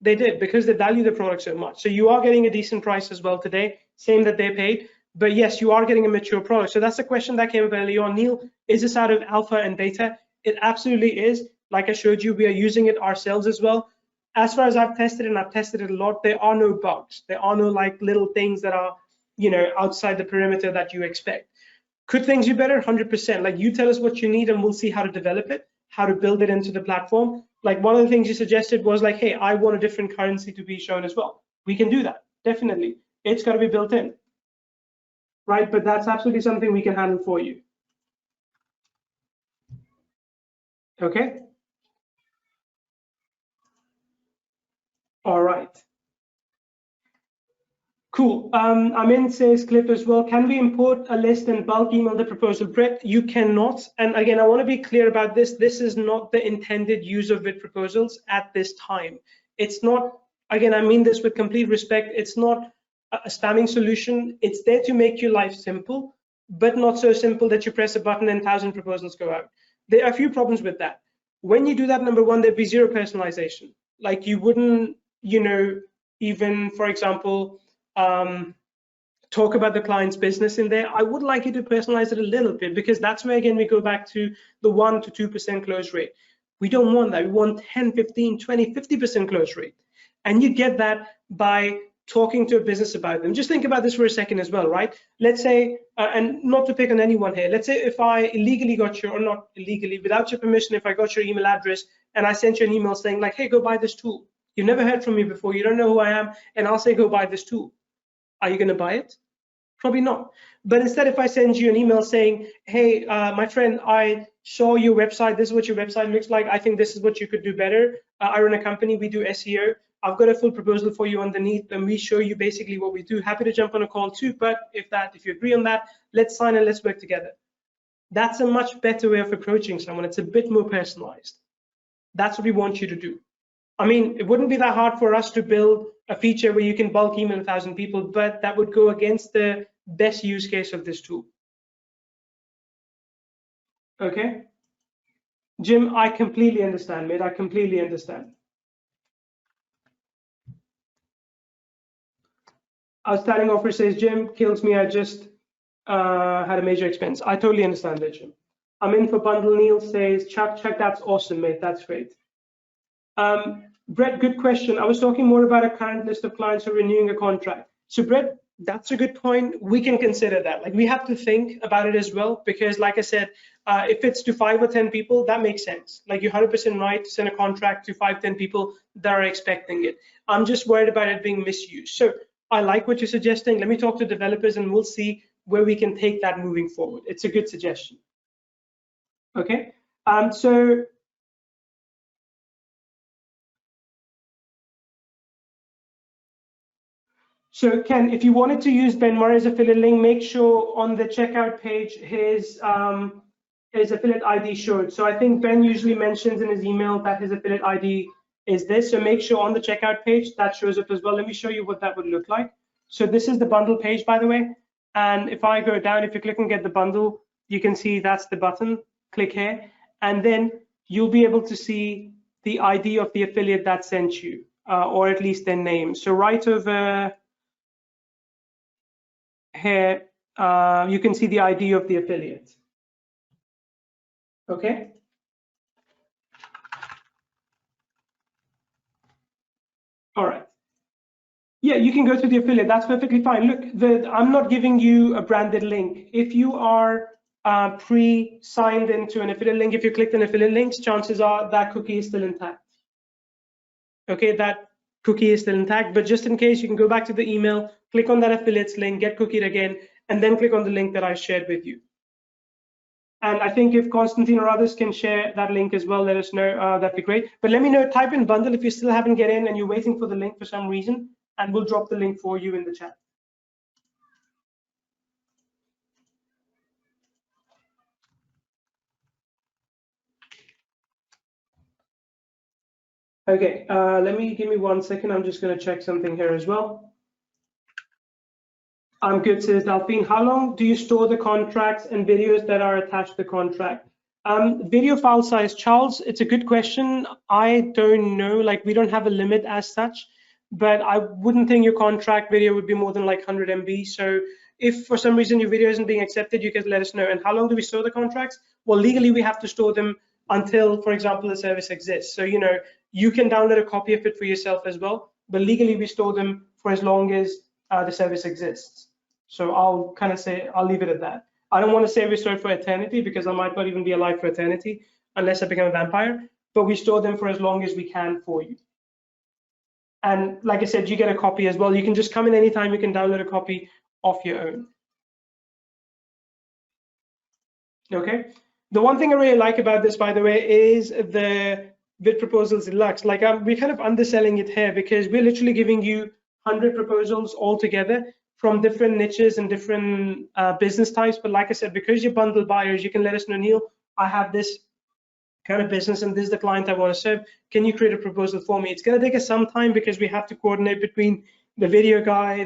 They did, because they value the product so much. So you are getting a decent price as well today, same that they paid. But yes, you are getting a mature product. So that's the question that came up earlier on. Neil, is this out of alpha and beta? It absolutely is. Like I showed you, we are using it ourselves as well. As far as I've tested, and I've tested it a lot, there are no bugs. There are no like little things that are, you know, outside the perimeter that you expect. Could things be better? 100%. Like, you tell us what you need and we'll see how to develop it, how to build it into the platform. Like, one of the things you suggested was like, hey, I want a different currency to be shown as well. We can do that, definitely. It's got to be built in, right? But that's absolutely something we can handle for you. Okay. All right. Cool. Amin says, Clip as well, can we import a list and bulk email the proposal prep? You cannot. And again, I want to be clear about this. This is not the intended use of VidProposals at this time. It's not, again, I mean this with complete respect, it's not a spamming solution. It's there to make your life simple, but not so simple that you press a button and 1,000 proposals go out. There are a few problems with that. When you do that, number one, there'd be zero personalization. Like, you wouldn't, you know, even, for example, talk about the client's business in there. I would like you to personalize it a little bit, because that's where, again, we go back to the 1 to 2% close rate. We don't want that. We want 10, 15, 20, 50% close rate. And you get that by talking to a business about them. Just think about this for a second as well, right? Let's say, and not to pick on anyone here, let's say if I illegally got your, or not illegally, without your permission, if I got your email address and I sent you an email saying like, hey, go buy this tool. You've never heard from me before, you don't know who I am, and I'll say, go buy this tool. Are you going to buy it? Probably not. But instead, if I send you an email saying, hey, my friend, I saw your website, this is what your website looks like, I think this is what you could do better. I run a company, we do SEO. I've got a full proposal for you underneath, and we show you basically what we do. Happy to jump on a call too, but if you agree on that, let's sign and let's work together. That's a much better way of approaching someone. It's a bit more personalized. That's what we want you to do. I mean, it wouldn't be that hard for us to build a feature where you can bulk email 1,000 people, but that would go against the best use case of this tool. Okay, Jim, I completely understand, mate. I completely understand. Outstanding offer says, Jim, kills me. I just had a major expense. I totally understand that, Jim. I'm in for bundle. Neil says, Chuck, that's awesome, mate. That's great. Brett, good question. I was talking more about a current list of clients who are renewing a contract. So Brett, that's a good point. We can consider that. Like, we have to think about it as well, because like I said, if it's to 5 or 10 people, that makes sense. Like, you're 100% right to send a contract to 5, 10 people that are expecting it. I'm just worried about it being misused. So I like what you're suggesting. Let me talk to developers and we'll see where we can take that moving forward. It's a good suggestion. Okay, So Ken, if you wanted to use Ben Murray's affiliate link, make sure on the checkout page his affiliate ID showed. So I think Ben usually mentions in his email that his affiliate ID is this. So make sure on the checkout page that shows up as well. Let me show you what that would look like. So this is the bundle page, by the way. And if I go down, if you click and get the bundle, you can see that's the button. Click here, and then you'll be able to see the ID of the affiliate that sent you, or at least their name. So right over here, you can see the ID of the affiliate. Okay. All right. Yeah, you can go to the affiliate. That's perfectly fine. Look, I'm not giving you a branded link. If you are pre-signed into an affiliate link, if you clicked on affiliate links, chances are that cookie is still intact. Okay, that cookie is still intact, but just in case, you can go back to the email, click on that affiliates link, get cookied again, and then click on the link that I shared with you. And I think if Constantine or others can share that link as well, let us know. That'd be great. But let me know, type in bundle if you still haven't get in and you're waiting for the link for some reason, and we'll drop the link for you in the chat. Okay, give me 1 second. I'm just going to check something here as well. I'm good, says Delphine. How long do you store the contracts and videos that are attached to the contract? Video file size, Charles, it's a good question. I don't know, like, we don't have a limit as such, but I wouldn't think your contract video would be more than like 100 MB. So if for some reason your video isn't being accepted, you can let us know. And how long do we store the contracts? Well, legally, we have to store them until, for example, the service exists. So, you know, you can download a copy of it for yourself as well, but legally we store them for as long as the service exists. So I'll kind of say, I'll leave it at that. I don't want to say we store it for eternity, because I might not even be alive for eternity unless I become a vampire, but we store them for as long as we can for you. And like I said, you get a copy as well. You can just come in anytime, you can download a copy of your own. Okay. The one thing I really like about this, by the way, is the VidProposals Deluxe. Like, we're kind of underselling it here, because we're literally giving you 100 proposals all together from different niches and different business types. But like I said, because you're bundle buyers, you can let us know, Neil, I have this kind of business and this is the client I want to serve. Can you create a proposal for me? It's going to take us some time, because we have to coordinate between the video guy,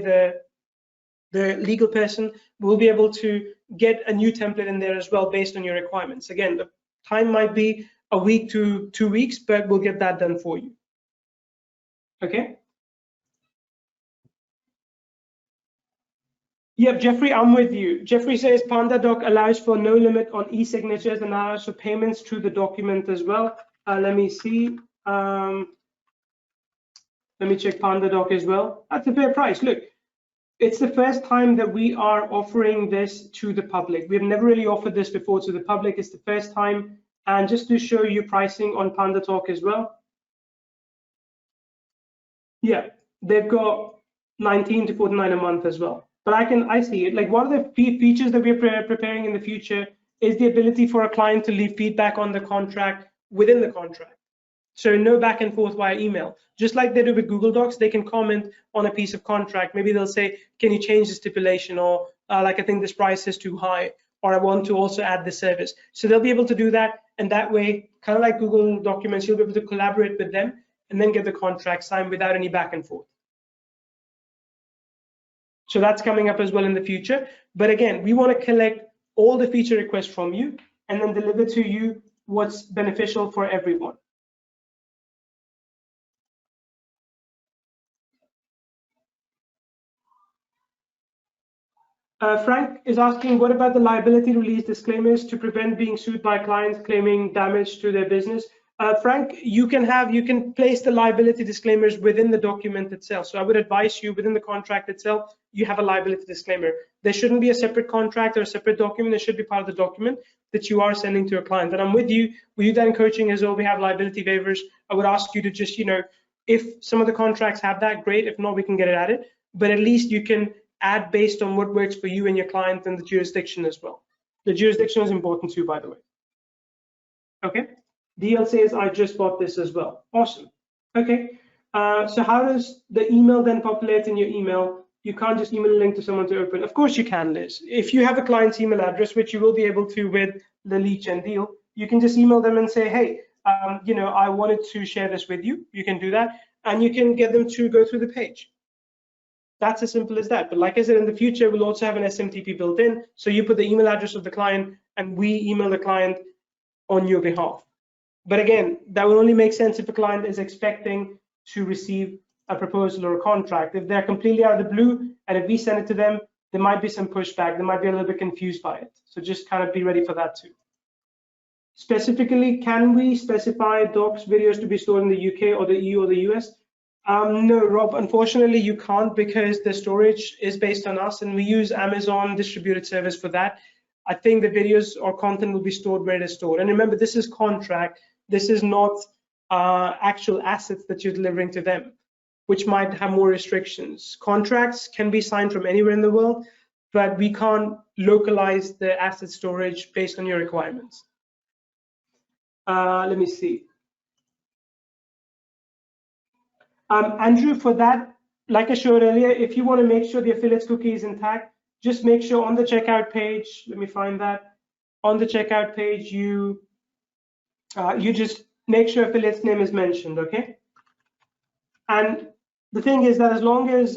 the legal person. We'll be able to get a new template in there as well based on your requirements. Again, the time might be a week to 2 weeks, but we'll get that done for you. Okay. Yep, Jeffrey, I'm with you. Jeffrey says PandaDoc allows for no limit on e-signatures and allows for payments to the document as well. Let me see. Let me check PandaDoc as well. That's a fair price. Look, it's the first time that we are offering this to the public. We've never really offered this before to the public. It's the first time. And just to show you pricing on PandaDoc as well. Yeah, they've got 19 to 49 a month as well. But I see it. Like, one of the features that we're preparing in the future is the ability for a client to leave feedback on the contract within the contract. So no back and forth via email. Just like they do with Google Docs, they can comment on a piece of contract. Maybe they'll say, can you change the stipulation? Or like, I think this price is too high, or I want to also add this service. So they'll be able to do that. And that way, kind of like Google Documents, you'll be able to collaborate with them and then get the contract signed without any back and forth. So that's coming up as well in the future. But again, we want to collect all the feature requests from you and then deliver to you what's beneficial for everyone. Frank is asking, what about the liability release disclaimers to prevent being sued by clients claiming damage to their business? Frank, you can place the liability disclaimers within the document itself. So I would advise you within the contract itself, you have a liability disclaimer. There shouldn't be a separate contract or a separate document. It should be part of the document that you are sending to a client. And I'm with you. We do that in coaching as well. We have liability waivers. I would ask you to just, if some of the contracts have that, great. If not, we can get it added. But at least you can add based on what works for you and your client and the jurisdiction as well. The jurisdiction is important too, by the way. Okay. DL says, I just bought this as well. Awesome. Okay. So how does the email then populate in your email? You can't just email a link to someone to open. Of course you can, Liz. If you have a client's email address, which you will be able to with the LeadGen deal, you can just email them and say, hey, I wanted to share this with you. You can do that. And you can get them to go through the page. That's as simple as that. But like I said, in the future, we'll also have an SMTP built in. So you put the email address of the client and we email the client on your behalf. But again, that will only make sense if a client is expecting to receive a proposal or a contract. If they're completely out of the blue and if we send it to them, there might be some pushback. They might be a little bit confused by it. So just kind of be ready for that too. Specifically, can we specify docs videos to be stored in the UK or the EU or the US? No, Rob, unfortunately you can't because the storage is based on us and we use Amazon distributed service for that. I think the videos or content will be stored where it is stored. And remember, this is contract. This is not actual assets that you're delivering to them, which might have more restrictions. Contracts can be signed from anywhere in the world, but we can't localize the asset storage based on your requirements. Let me see. Andrew, for that, like I showed earlier, if you want to make sure the affiliates cookie is intact, just make sure on the checkout page, let me find that, on the checkout page, you just make sure affiliate's name is mentioned, okay? And the thing is that as long as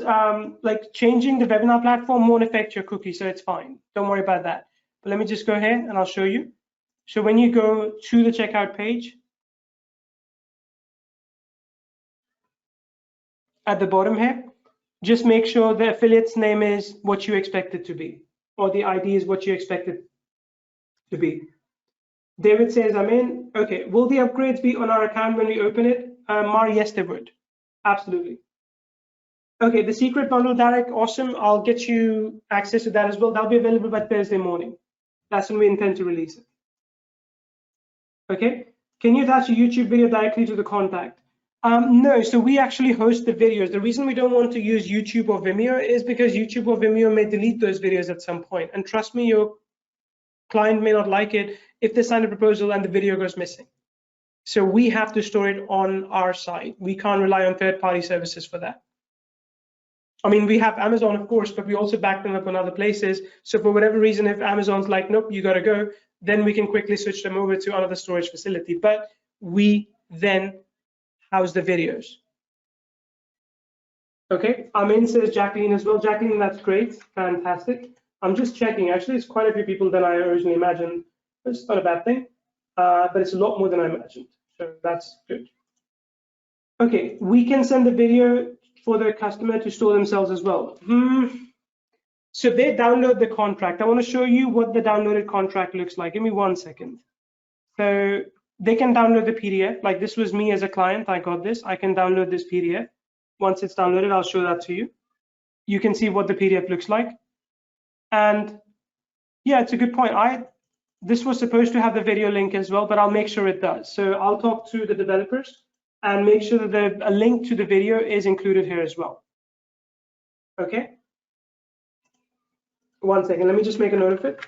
like changing the webinar platform won't affect your cookie, so it's fine. Don't worry about that. But let me just go ahead and I'll show you. So when you go to the checkout page, at the bottom here, just make sure the affiliate's name is what you expect it to be, or the ID is what you expect it to be. David says, I'm in. Okay, will the upgrades be on our account when we open it? Mar, yes, they would. Absolutely. Okay, the secret bundle, Derek, awesome. I'll get you access to that as well. That'll be available by Thursday morning. That's when we intend to release it. Okay, can you attach a YouTube video directly to the contact? No, so we actually host the videos. The reason we don't want to use YouTube or Vimeo is because YouTube or Vimeo may delete those videos at some point. And trust me, your client may not like it if they sign a proposal and the video goes missing. So we have to store it on our site. We can't rely on third-party services for that. I mean, we have Amazon, of course, but we also back them up on other places. So for whatever reason, if Amazon's like, nope, you got to go, then we can quickly switch them over to another storage facility. But we then house the videos. Okay, Amin says Jacqueline as well. Jacqueline, that's great, fantastic. I'm just checking. Actually, it's quite a few people than I originally imagined. It's not a bad thing, but it's a lot more than I imagined. So that's good. Okay, we can send the video for the customer to store themselves as well. So they download the contract. I want to show you what the downloaded contract looks like. Give me 1 second. So they can download the PDF. Like this was me as a client. I got this. I can download this PDF. Once it's downloaded, I'll show that to you. You can see what the PDF looks like. And yeah, it's a good point. This was supposed to have the video link as well, but I'll make sure it does. So I'll talk to the developers and make sure that a link to the video is included here as well. Okay. 1 second. Let me just make a note of it.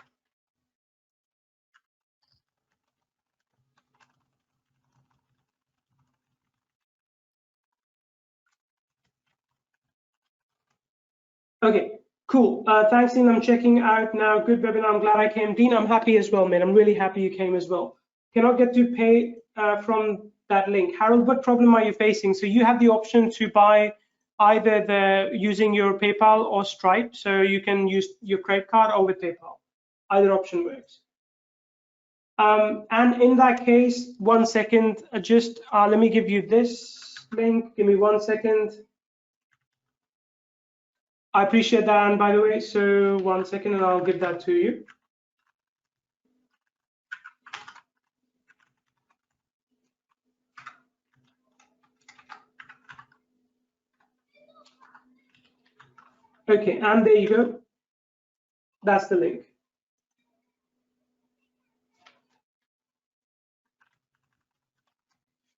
Okay, cool. Thanks, Dean. I'm checking out now. Good webinar. I'm glad I came. Dean, I'm happy as well, mate. I'm really happy you came as well. Cannot get to pay from that link. Harold, what problem are you facing? So you have the option to buy either using your PayPal or Stripe. So you can use your credit card or with PayPal. Either option works. And in that case, 1 second, just let me give you this link. Give me 1 second. I appreciate that, and by the way, so 1 second and I'll give that to you. Okay, and there you go. That's the link.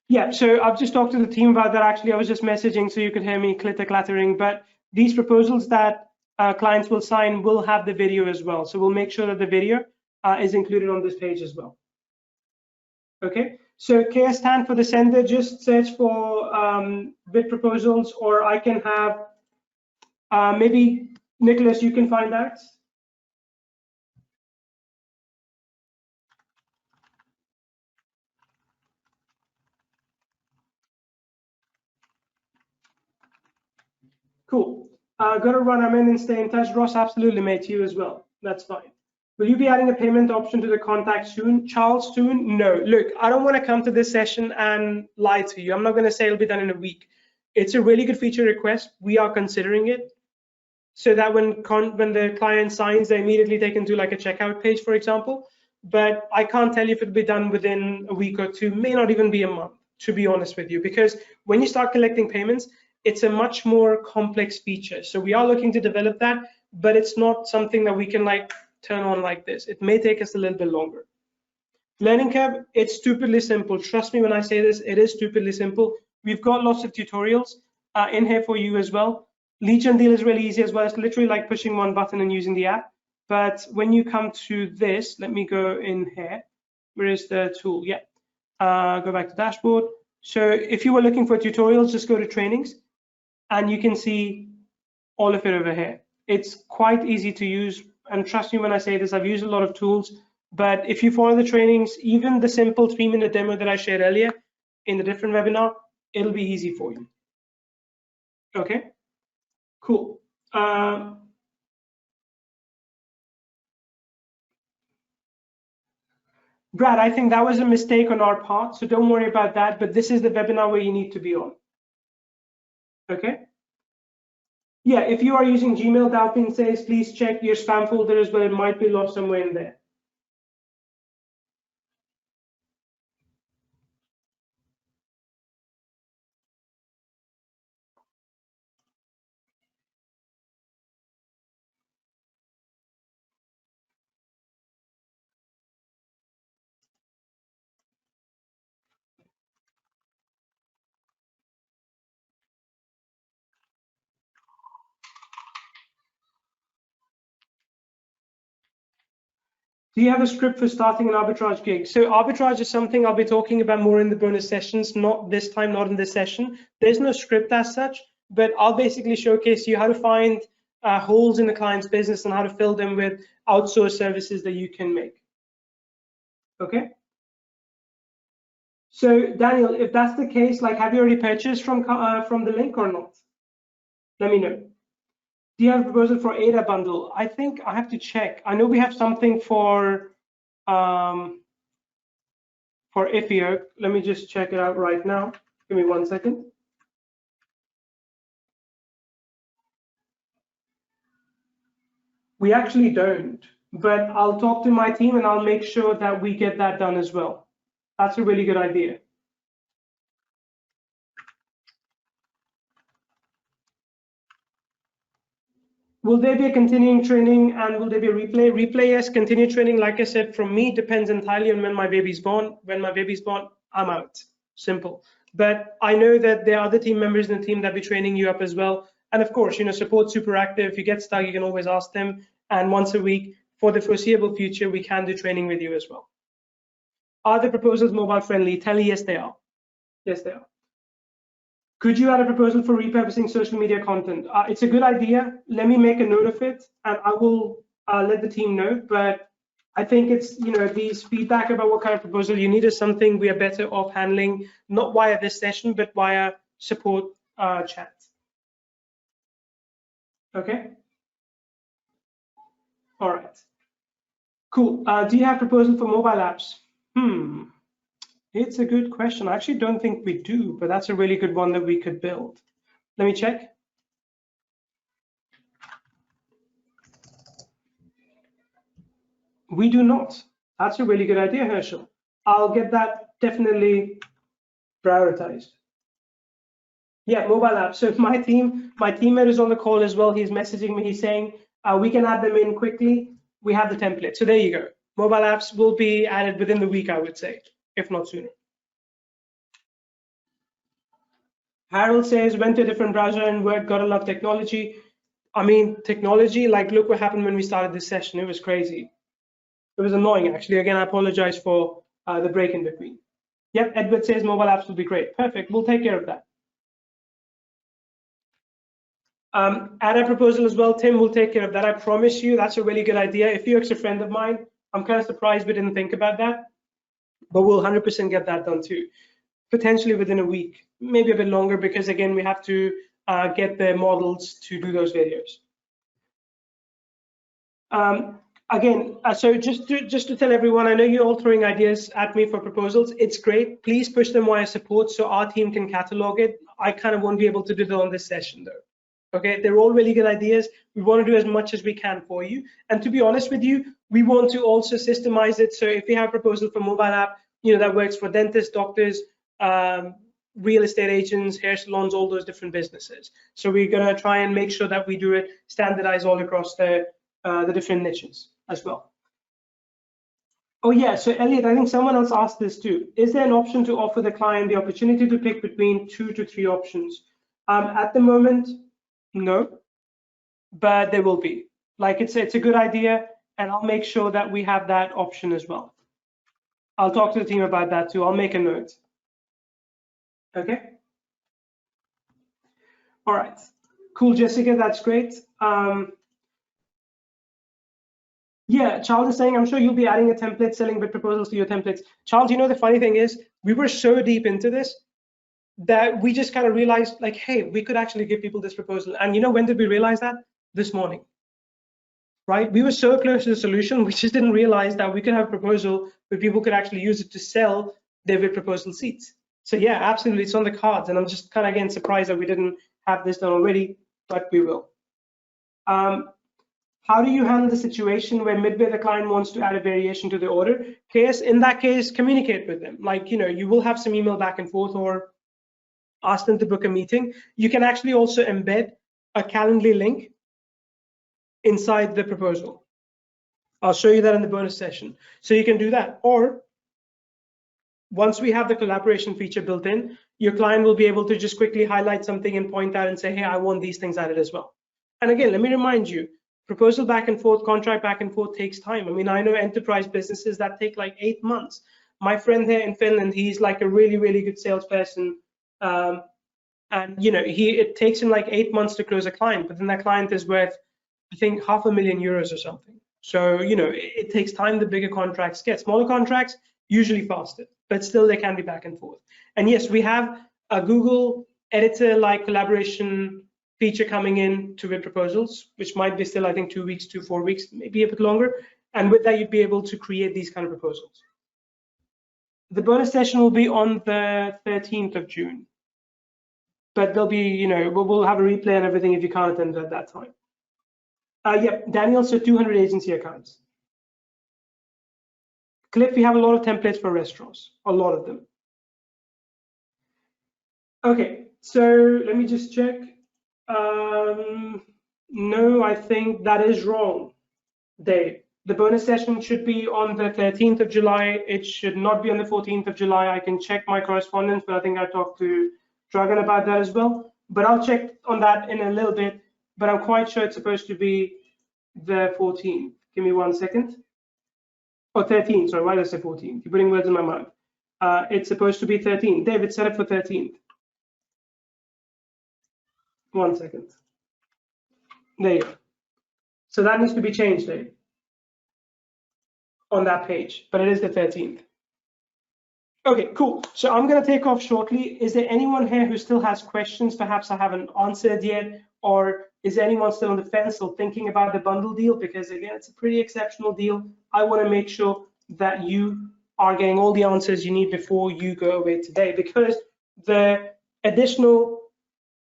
Yeah, so I've just talked to the team about that. Actually, I was just messaging so you could hear me clattering, but these proposals that clients will sign will have the video as well. So we'll make sure that the video is included on this page as well. Okay, so KS stand for the sender, just search for VidProposals, or I can have, maybe Nicholas, you can find that. Cool. Gotta run. I'm in and stay in touch. Ross, absolutely, mate. You as well. That's fine. Will you be adding a payment option to the contact soon? Charles, soon? No. Look, I don't want to come to this session and lie to you. I'm not going to say it'll be done in a week. It's a really good feature request. We are considering it so that when the client signs, they can do like a checkout page, for example. But I can't tell you if it'll be done within a week or two, may not even be a month, to be honest with you, because when you start collecting payments, it's a much more complex feature. So we are looking to develop that, but it's not something that we can like turn on like this. It may take us a little bit longer. Learning curve, it's stupidly simple. Trust me when I say this, it is stupidly simple. We've got lots of tutorials in here for you as well. LeadGen Deal is really easy as well. It's literally like pushing one button and using the app. But when you come to this, let me go in here. Where is the tool? Yeah, go back to dashboard. So if you were looking for tutorials, just go to trainings and you can see all of it over here. It's quite easy to use. And trust me when I say this, I've used a lot of tools, but if you follow the trainings, even the simple 3-minute demo that I shared earlier in the different webinar, it'll be easy for you. Okay, cool. Brad, I think that was a mistake on our part, so don't worry about that, but this is the webinar where you need to be on. Okay. Yeah, if you are using Gmail, Dalpin says, please check your spam folder as well. It might be lost somewhere in there. Do you have a script for starting an arbitrage gig? So arbitrage is something I'll be talking about more in the bonus sessions, not this time, not in this session. There's no script as such, but I'll basically showcase you how to find holes in the client's business and how to fill them with outsourced services that you can make. Okay. So Daniel, if that's the case, like, have you already purchased from the link or not? Let me know. Do you have a proposal for ADA bundle? I think I have to check. I know we have something for IFIO. Let me just check it out right now. Give me 1 second. We actually don't, but I'll talk to my team and I'll make sure that we get that done as well. That's a really good idea. Will there be a continuing training and will there be a replay? Replay, yes. Continued training, like I said, from me depends entirely on when my baby's born. When my baby's born, I'm out. Simple. But I know that there are other team members in the team that be training you up as well. And of course, support's super active. If you get stuck, you can always ask them. And once a week, for the foreseeable future, we can do training with you as well. Are the proposals mobile friendly? Tell you, yes, they are. Yes, they are. Could you add a proposal for repurposing social media content? It's a good idea. Let me make a note of it, and I will let the team know. But I think it's, these feedback about what kind of proposal you need is something we are better off handling, not via this session, but via support chat. Okay. All right. Cool. Do you have proposal for mobile apps? It's a good question. I actually don't think we do, but that's a really good one that we could build. Let me check. We do not. That's a really good idea, Herschel. I'll get that definitely prioritized. Yeah, mobile apps. So my teammate is on the call as well. He's messaging me. He's saying we can add them in quickly. We have the template. So there you go. Mobile apps will be added within the week, I would say, if not sooner. Harold says, went to a different browser and worked, gotta love technology. I mean, technology, like look what happened when we started this session. It was crazy. It was annoying, actually. Again, I apologize for the break in between. Yep, Edward says mobile apps will be great. Perfect, we'll take care of that. Add a proposal as well. Tim will take care of that. I promise you, that's a really good idea. If you're a friend of mine, I'm kind of surprised we didn't think about that, but we'll 100% get that done too. Potentially within a week, maybe a bit longer, because again, we have to get the models to do those videos. Again, so just to tell everyone, I know you're all throwing ideas at me for proposals. It's great. Please push them via support so our team can catalog it. I kind of won't be able to do that on this session though. Okay, they're all really good ideas. We want to do as much as we can for you. And to be honest with you, we want to also systemize it. So if you have a proposal for mobile app, that works for dentists, doctors, real estate agents, hair salons, all those different businesses. So we're going to try and make sure that we do it standardized all across the different niches as well. Oh yeah, so Elliot, I think someone else asked this too. Is there an option to offer the client the opportunity to pick between 2 to 3 options? At the moment, no, but there will be. Like it's a good idea, and I'll make sure that we have that option as well. I'll talk to the team about that too. I'll make a note. Okay. All right. Cool, Jessica. That's great. Yeah, Charles is saying, I'm sure you'll be adding a template, selling VidProposals to your templates. Charles, the funny thing is, we were so deep into this that we just kind of realized, like, hey, we could actually give people this proposal. And when did we realize that? This morning, right? We were so close to the solution, we just didn't realize that we could have a proposal where people could actually use it to sell their VidProposal seats. So yeah, absolutely, it's on the cards. And I'm just kind of, again, surprised that we didn't have this done already, but we will. How do you handle the situation where midway the client wants to add a variation to the order? In that case, communicate with them. Like, you will have some email back and forth or ask them to book a meeting. You can actually also embed a Calendly link inside the proposal. I'll show you that in the bonus session. So you can do that. Or once we have the collaboration feature built in, your client will be able to just quickly highlight something and point out and say, hey, I want these things added as well. And again, let me remind you, proposal back and forth, contract back and forth takes time. I mean, I know enterprise businesses that take like 8 months. My friend here in Finland, he's like a really, really good salesperson. And it takes him like 8 months to close a client, but then that client is worth, I think, €500,000 or something. So, it takes time the bigger contracts get. Smaller contracts, usually faster, but still they can be back and forth. And yes, we have a Google editor-like collaboration feature coming in to VidProposals, which might be still, I think, 2 weeks to 4 weeks, maybe a bit longer. And with that, you'd be able to create these kind of proposals. The bonus session will be on the 13th of June. But there'll be, we'll have a replay and everything if you can't attend at that time. Yep, Daniel, so 200 agency accounts. Cliff, we have a lot of templates for restaurants, a lot of them. Okay, so let me just check. No, I think that is wrong, Dave. The bonus session should be on the 13th of July. It should not be on the 14th of July. I can check my correspondence, but I think I talked to Dragan about that as well. But I'll check on that in a little bit. But I'm quite sure it's supposed to be the 14th. Give me 1 second. Oh, 13th. Sorry, why did I say 14th? You're putting words in my mouth. It's supposed to be 13th. David, set up for 13th. 1 second. There you go. So that needs to be changed there on that page, but it is the 13th. Okay, cool. So I'm going to take off shortly. Is there anyone here who still has questions perhaps I haven't answered yet? Or is anyone still on the fence or thinking about the bundle deal? Because again, it's a pretty exceptional deal. I want to make sure that you are getting all the answers you need before you go away today, because the additional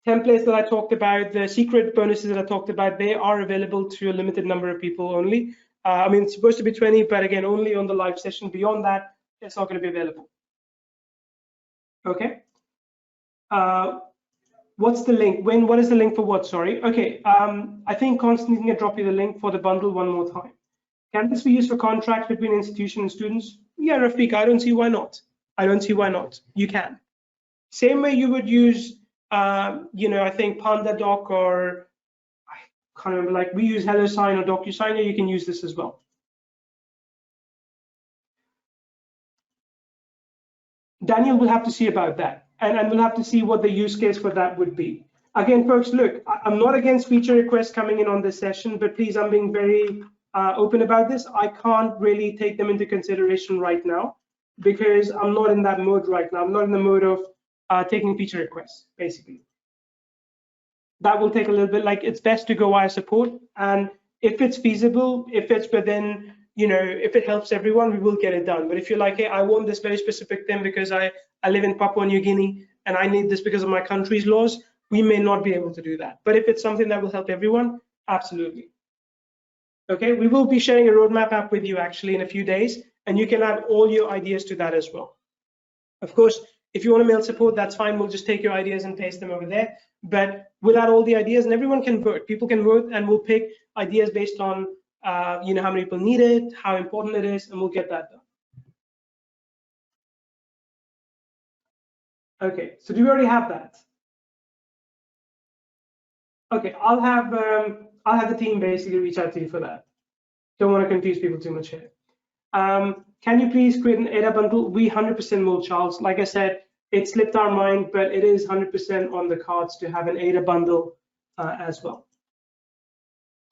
templates that I talked about, the secret bonuses that I talked about, they are available to a limited number of people only. I mean, it's supposed to be 20, but again, only on the live session. Beyond that, it's not going to be available. Okay. What's the link? What is the link for what? Sorry. Okay. I think Constantine can drop you the link for the bundle one more time. Can this be used for contracts between institution and students? Yeah, Rafiq, I don't see why not. I don't see why not. You can. Same way you would use, I think PandaDoc, or I can't remember, like we use HelloSign or DocuSign, you can use this as well. Daniel will have to see about that, and we'll have to see what the use case for that would be. Again, folks, look, I'm not against feature requests coming in on this session, but please, I'm being very open about this. I can't really take them into consideration right now because I'm not in that mode right now. I'm not in the mode of taking feature requests, basically. That will take a little bit, like it's best to go via support. And if it's feasible, if it's within, if it helps everyone, we will get it done. But if you're like, hey, I want this very specific thing because I live in Papua New Guinea and I need this because of my country's laws, we may not be able to do that. But if it's something that will help everyone, absolutely. Okay, we will be sharing a roadmap app with you actually in a few days, and you can add all your ideas to that as well. Of course, if you want to mail support, that's fine. We'll just take your ideas and paste them over there. But we'll add all the ideas, and everyone can vote. People can vote, and we'll pick ideas based on, how many people need it, how important it is, and we'll get that done. Okay, so do we already have that? Okay, I'll have the team basically reach out to you for that. Don't want to confuse people too much here. Can you please create an ADA bundle? We 100% will, Charles. Like I said, it slipped our mind, but it is 100% on the cards to have an ADA bundle as well.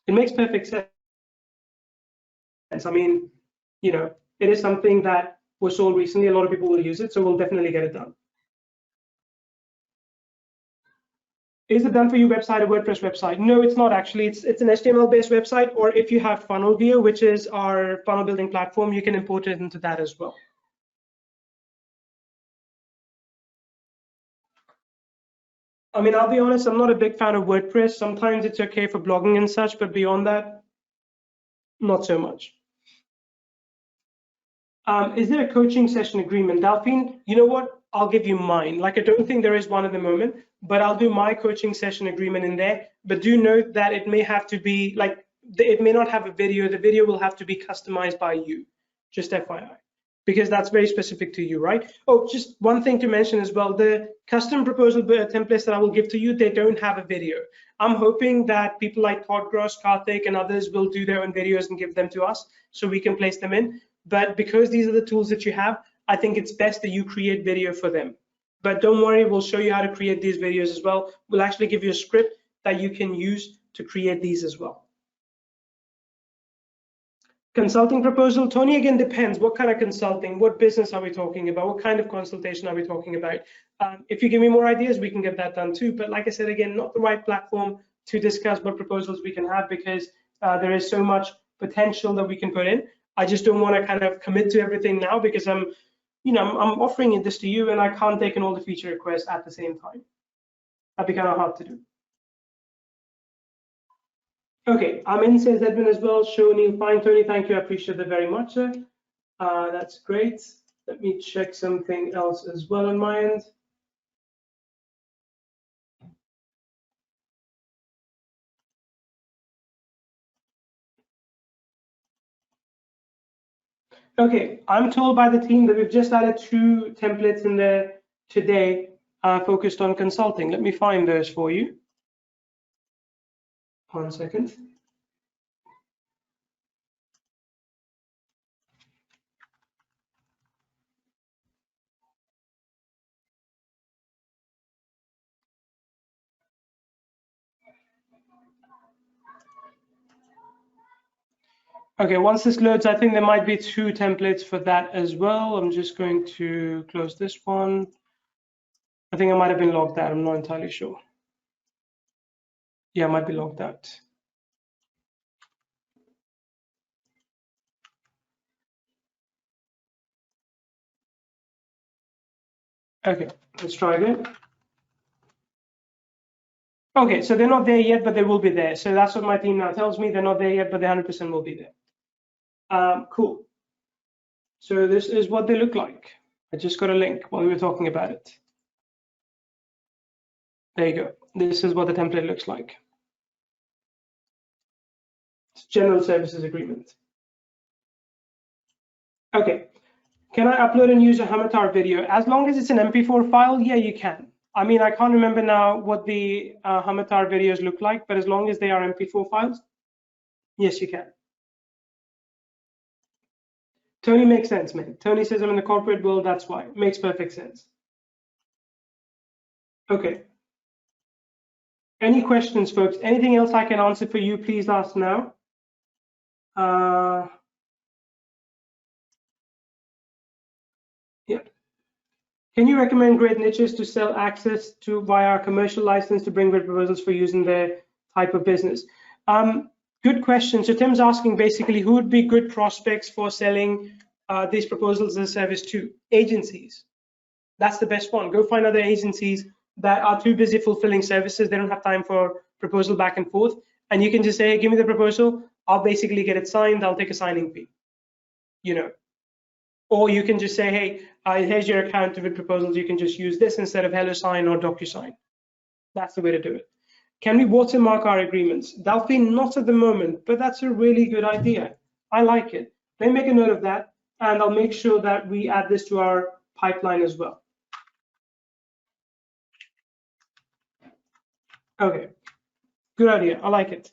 It makes perfect sense. I mean, it is something that was sold recently. A lot of people will use it, so we'll definitely get it done. Is it done for your website, a WordPress website? No, it's not actually. It's an HTML-based website, or if you have Funnel View, which is our funnel building platform, you can import it into that as well. I mean, I'll be honest, I'm not a big fan of WordPress. Sometimes it's okay for blogging and such, but beyond that, not so much. Is there a coaching session agreement? Delphine, you know what? I'll give you mine. Like, I don't think there is one at the moment, but I'll do my coaching session agreement in there. But do note that it may have to be, like, it may not have a video. The video will have to be customized by you, just FYI, because that's very specific to you, right? Oh, just one thing to mention as well, the custom proposal templates that I will give to you, they don't have a video. I'm hoping that people like Todd Gross, Karthik, and others will do their own videos and give them to us so we can place them in. But because these are the tools that you have, I think it's best that you create video for them. But don't worry, we'll show you how to create these videos as well. We'll actually give you a script that you can use to create these as well. Consulting proposal, Tony, again, depends. What kind of consulting? What business are we talking about? What kind of consultation are we talking about? If you give me more ideas, we can get that done too. But like I said, again, not the right platform to discuss what proposals we can have, because there is so much potential that we can put in. I just don't want to kind of commit to everything now, because I'm offering this to you and I can't take in all the feature requests at the same time. That'd be kind of hard to do. Okay, I'm in, says Edwin as well. Show Neil, fine, Tony, thank you. I appreciate that very much, sir. That's great. Let me check something else as well on my end. Okay, I'm told by the team that we've just added 2 templates in there today focused on consulting. Let me find those for you. 1 second. Okay, once this loads, I think there might be 2 templates for that as well. I'm just going to close this one. I think I might have been logged out. I'm not entirely sure. Yeah, I might be logged out. Okay, let's try again. Okay, so they're not there yet, but they will be there. So that's what my team now tells me. They're not there yet, but they 100% will be there. Cool. So this is what they look like. I just got a link while we were talking about it. There you go. This is what the template looks like. It's General Services Agreement. Okay. Can I upload and use a Hamatar video? As long as it's an MP4 file, yeah, you can. I mean, I can't remember now what the Hamatar videos look like, but as long as they are MP4 files, yes, you can. Tony makes sense, man. Tony says I'm in the corporate world, that's why. Makes perfect sense. Okay. Any questions, folks? Anything else I can answer for you, please ask now. Yeah. Can you recommend great niches to sell access to via a commercial license to bring VidProposals for use in their type of business? Good question. So Tim's asking basically who would be good prospects for selling these proposals as a service to? Agencies. That's the best one. Go find other agencies that are too busy fulfilling services. They don't have time for proposal back and forth. And you can just say, hey, give me the proposal. I'll basically get it signed. I'll take a signing fee, you know. Or you can just say, hey, here's your account to VidProposals. You can just use this instead of HelloSign or DocuSign. That's the way to do it. Can we watermark our agreements? Delphi, not at the moment, but that's a really good idea. I like it. Let me make a note of that, and I'll make sure that we add this to our pipeline as well. Okay, good idea. I like it.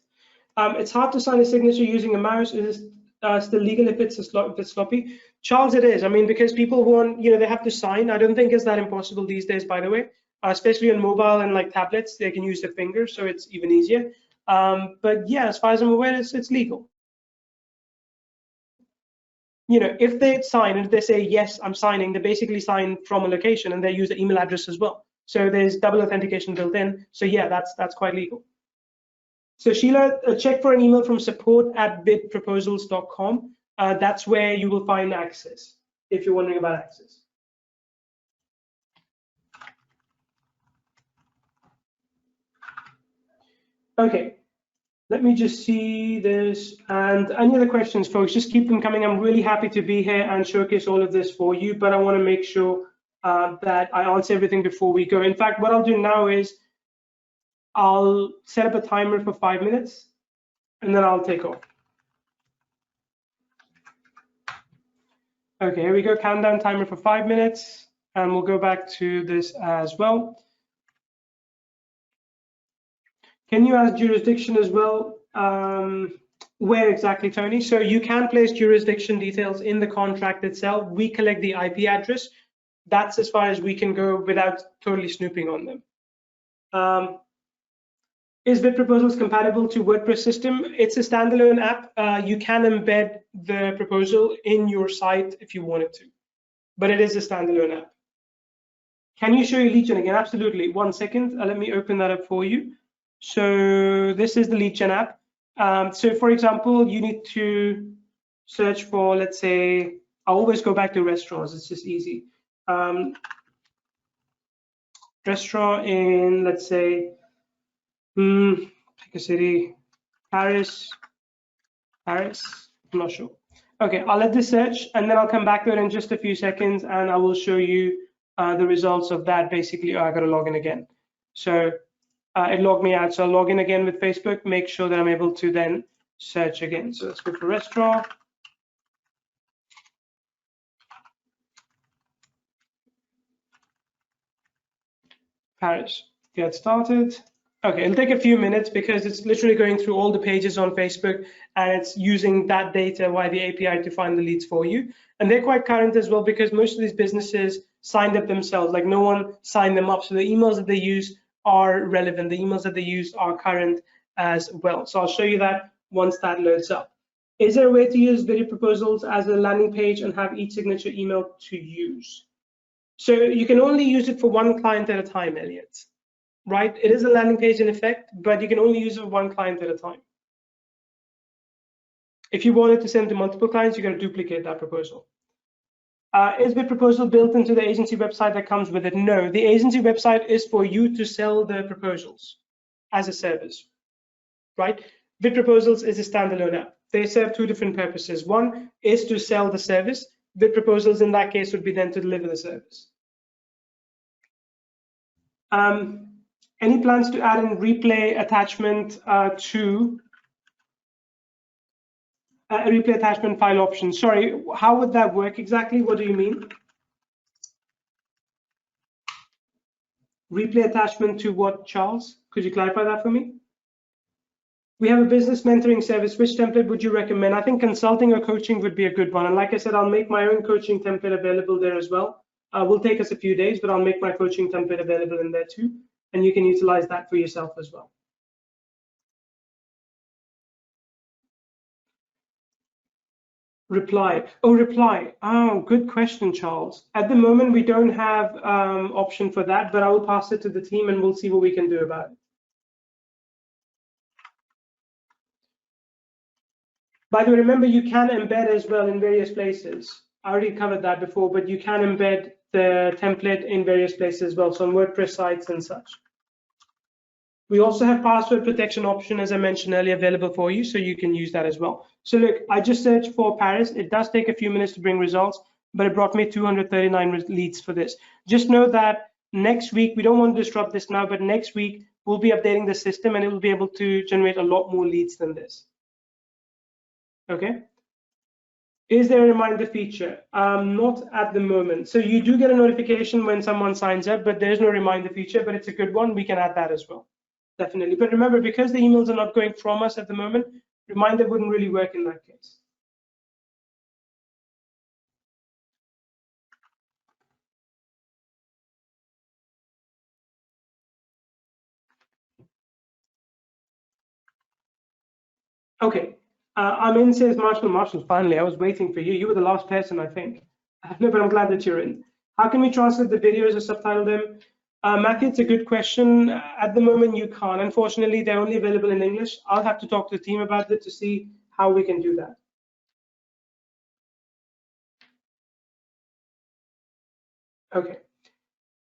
It's hard to sign a signature using a mouse. Is it still legal if it's sloppy? Charles, it is. I mean, because people want, they have to sign. I don't think it's that impossible these days, by the way. Especially on mobile and like tablets, they can use their fingers, so it's even easier. But yeah, as far as I'm aware, it's legal. If they sign and if they say yes, I'm signing, they basically sign from a location and they use the email address as well. So there's double authentication built in. So yeah, that's quite legal. So Sheila, check for an email from support@vidproposals.com. That's where you will find access if you're wondering about access. Okay, let me just see this. And any other questions, folks, just keep them coming. I'm really happy to be here and showcase all of this for you, but I want to make sure that I answer everything before we go. In fact, what I'll do now is I'll set up a timer for 5 minutes, and then I'll take off. Okay, here we go, countdown timer for 5 minutes, and we'll go back to this as well. Can you ask jurisdiction as well? Where exactly, Tony? So you can place jurisdiction details in the contract itself. We collect the IP address. That's as far as we can go without totally snooping on them. Is VidProposals compatible to WordPress system? It's a standalone app. You can embed the proposal in your site if you wanted to, but it is a standalone app. Can you show your LeadGen again? Absolutely. 1 second. Let me open that up for you. So this is the LeadGen app. So for example, you need to search for, let's say, I always go back to restaurants. It's just easy. Restaurant in, let's say, pick a city, Paris, I'm not sure. Okay, I'll let this search and then I'll come back to it in just a few seconds and I will show you the results of that. Basically, I got to log in again. So it logged me out. So I'll log in again with Facebook, make sure that I'm able to then search again. So let's go for restaurant. Paris, get started. Okay, it'll take a few minutes because it's literally going through all the pages on Facebook and it's using that data via the API to find the leads for you. And they're quite current as well because most of these businesses signed up themselves, like no one signed them up. So the emails that they use are relevant. The emails that they use are current as well. So I'll show you that once that loads up. Is there a way to use VidProposals as a landing page and have each signature email to use? So you can only use it for one client at a time, Elliot, right? It is a landing page in effect, but you can only use it for one client at a time. If you wanted to send to multiple clients, you're going to duplicate that proposal. Is VidProposal built into the agency website that comes with it? No, the agency website is for you to sell the proposals as a service, right? VidProposals is a standalone app. They serve two different purposes. One is to sell the service. VidProposals in that case would be then to deliver the service. Any plans to add in replay attachment to a replay attachment file option? Sorry, how would that work exactly? What do you mean? Replay attachment to what, Charles? Could you clarify that for me? We have a business mentoring service. Which template would you recommend? I think consulting or coaching would be a good one. And like I said, I'll make my own coaching template available there as well. Will take us a few days, but I'll make my coaching template available in there too. And you can utilize that for yourself as well. Reply. Oh, good question, Charles. At the moment, we don't have option for that, but I will pass it to the team and we'll see what we can do about it. By the way, remember, you can embed as well in various places. I already covered that before, but you can embed the template in various places as well, so on WordPress sites and such. We also have password protection option, as I mentioned earlier, available for you, so you can use that as well. So look, I just searched for Paris. It does take a few minutes to bring results, but it brought me 239 leads for this. Just know that next week, we don't want to disrupt this now, but next week, we'll be updating the system and it will be able to generate a lot more leads than this. Okay. Is there a reminder feature? Not at the moment. So you do get a notification when someone signs up, but there's no reminder feature, but it's a good one. We can add that as well. Definitely. But remember, because the emails are not going from us at the moment, reminder wouldn't really work in that case. Okay. Amin says, Marshall, finally, I was waiting for you. You were the last person, I think. No, but I'm glad that you're in. How can we translate the videos or subtitle them? Matthew, it's a good question. At the moment, you can't. Unfortunately, they're only available in English. I'll have to talk to the team about it to see how we can do that. Okay.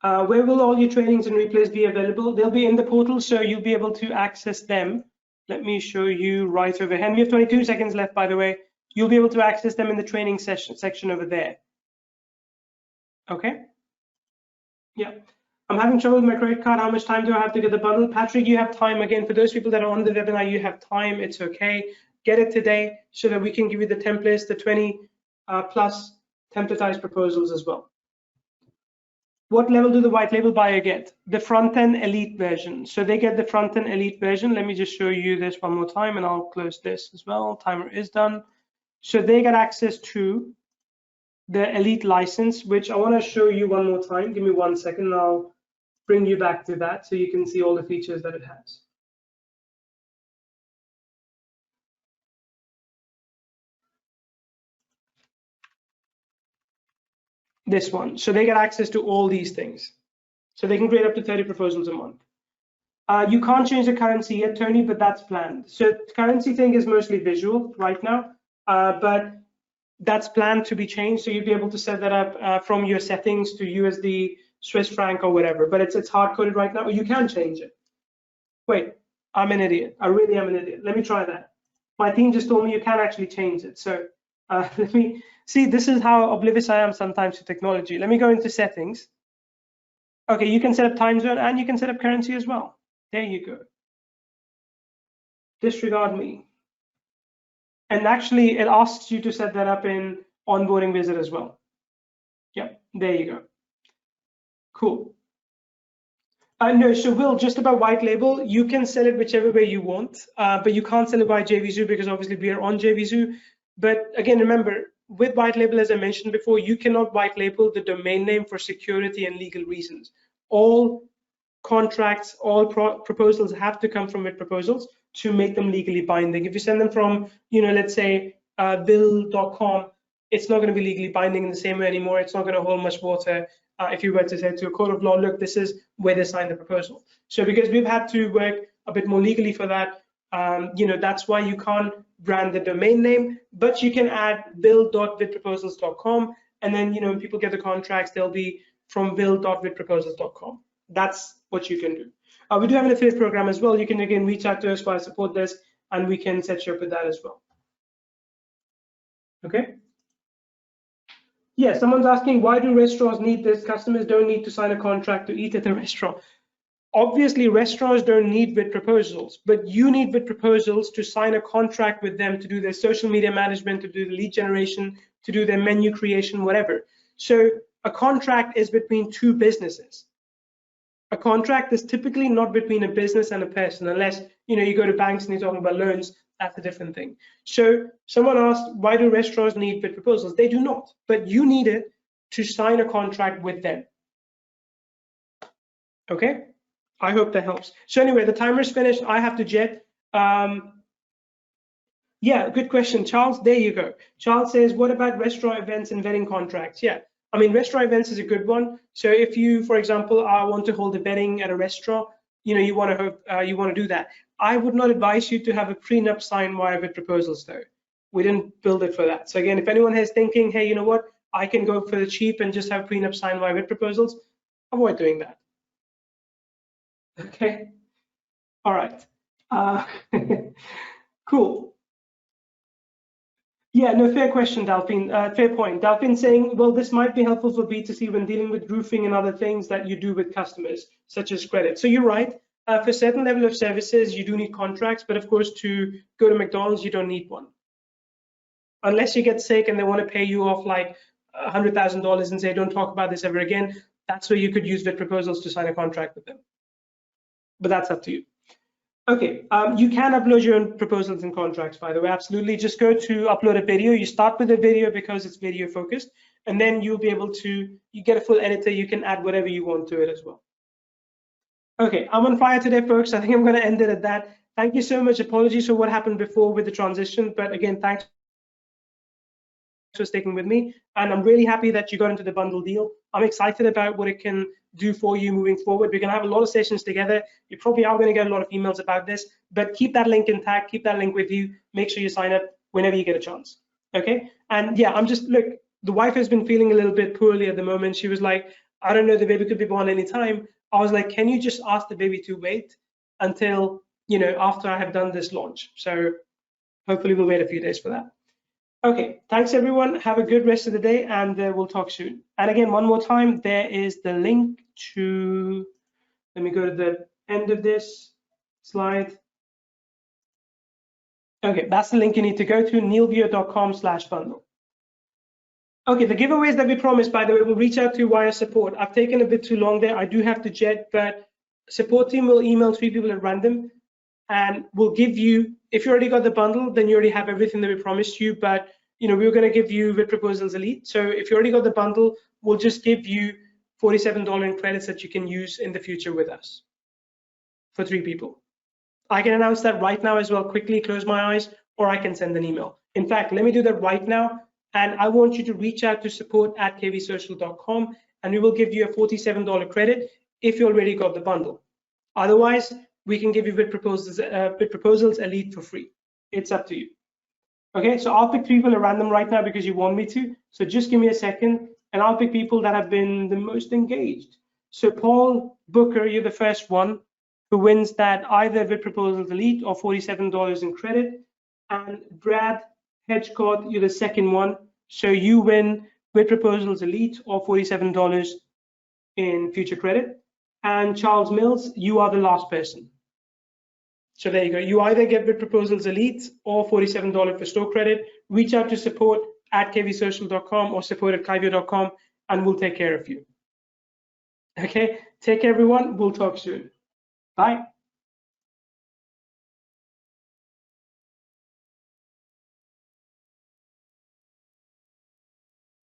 Where will all your trainings and replays be available? They'll be in the portal, so you'll be able to access them. Let me show you right over here. And we have 22 seconds left, by the way. You'll be able to access them in the training section over there. Okay. Yeah. I'm having trouble with my credit card. How much time do I have to get the bundle? Patrick, you have time. Again, for those people that are on the webinar, you have time. It's okay. Get it today so that we can give you the templates, the 20 plus templatized proposals as well. What level do the white label buyer get? The front-end elite version. So they get the front-end elite version. Let me just show you this one more time and I'll close this as well. Timer is done. So they get access to the elite license, which I want to show you one more time. Give me 1 second and I'll bring you back to that so you can see all the features that it has. This one. So they get access to all these things. So they can create up to 30 proposals a month. You can't change the currency yet, Tony, but that's planned. So the currency thing is mostly visual right now, but that's planned to be changed. So you'll be able to set that up from your settings to USD, Swiss franc, or whatever. But it's hard coded right now. You can change it. Wait, I'm an idiot. I really am an idiot. Let me try that. My team just told me you can actually change it. So let me see. This is how oblivious I am sometimes to technology. Let me go into settings. Okay, you can set up time zone and you can set up currency as well. There you go. Disregard me. And actually, it asks you to set that up in onboarding wizard as well. Yep, there you go. Cool. No, so Will, just about white label, you can sell it whichever way you want, but you can't sell it by JVZoo because obviously we are on JVZoo. But again, remember, with white label, as I mentioned before, you cannot white label the domain name for security and legal reasons. All contracts, all proposals have to come from VidProposals to make them legally binding. If you send them from, let's say bill.com, it's not going to be legally binding in the same way anymore. It's not going to hold much water if you were to say to a court of law, look, this is where they signed the proposal. So because we've had to work a bit more legally for that, that's why you can't brand the domain name, but you can add bill.vidproposals.com, and then when people get the contracts, they'll be from bill.vidproposals.com. That's what you can do. We do have an affiliate program as well. You can again reach out to us via support desk, and we can set you up with that as well. Okay. Yeah, someone's asking, why do restaurants need this? Customers don't need to sign a contract to eat at the restaurant. Obviously, restaurants don't need VidProposals, but you need VidProposals to sign a contract with them to do their social media management, to do the lead generation, to do their menu creation, whatever. So a contract is between two businesses. A contract is typically not between a business and a person, unless you go to banks and you're talking about loans. That's a different thing. So someone asked, why do restaurants need VidProposals? They do not, but you need it to sign a contract with them. Okay, I hope that helps. So anyway, the timer's finished. I have to jet. Yeah, good question, Charles. There you go. Charles says, what about restaurant events and wedding contracts? Yeah, I mean, restaurant events is a good one. So if you, for example, want to hold a wedding at a restaurant, you want to do that. I would not advise you to have a prenup signed via VidProposals though. We didn't build it for that. So again, if anyone is thinking, hey, you know what, I can go for the cheap and just have prenup signed via VidProposals, avoid doing that. Okay. All right. Cool. Yeah, no, fair question, Delphine. Fair point. Delphine saying, well, this might be helpful for B2C when dealing with roofing and other things that you do with customers, such as credit. So you're right. For a certain level of services, you do need contracts, but of course, to go to McDonald's, you don't need one. Unless you get sick and they want to pay you off like $100,000 and say, don't talk about this ever again, that's where you could use VidProposals to sign a contract with them. But that's up to you. Okay, you can upload your own proposals and contracts, by the way, absolutely. Just go to upload a video. You start with a video because it's video focused, and then you'll be able to, you get a full editor, you can add whatever you want to it as well. Okay, I'm on fire today, folks. I think I'm going to end it at that. Thank you so much. Apologies for what happened before with the transition, but again, thanks for sticking with me. And I'm really happy that you got into the bundle deal. I'm excited about what it can do for you moving forward. We're going to have a lot of sessions together. You probably are going to get a lot of emails about this, but keep that link intact, keep that link with you. Make sure you sign up whenever you get a chance. Okay. And yeah, look, the wife has been feeling a little bit poorly at the moment. She was like, I don't know, the baby could be born anytime. I was like, can you just ask the baby to wait until, after I have done this launch? So hopefully we'll wait a few days for that. Okay, thanks everyone. Have a good rest of the day, and we'll talk soon. And again, one more time, there is the link to, let me go to the end of this slide. Okay, that's the link you need to go to, neilviewer.com/bundle. Okay, the giveaways that we promised, by the way, we'll reach out to you via support. I've taken a bit too long there. I do have to jet, but support team will email 3 people at random, and we'll give you, if you already got the bundle, then you already have everything that we promised you. But we were going to give you VidProposals Elite. So if you already got the bundle, we'll just give you $47 in credits that you can use in the future with us for 3 people. I can announce that right now as well, quickly close my eyes, or I can send an email. In fact, let me do that right now. And I want you to reach out to support@kvsocial.com, and we will give you a $47 credit if you already got the bundle. Otherwise, we can give you VidProposals Elite for free. It's up to you. Okay, so I'll pick 3 people at random right now because you want me to. So just give me a second, and I'll pick people that have been the most engaged. So Paul Booker, you're the first one who wins that either VidProposals Elite or $47 in credit. And Brad Hedgecott, you're the second one. So you win VidProposals Elite or $47 in future credit. And Charles Mills, you are the last person. So there you go. You either get VidProposals Elite or $47 for store credit. Reach out to support@kvsocial.com or support@klaviyo.com, and we'll take care of you. Okay, take care, everyone. We'll talk soon. Bye.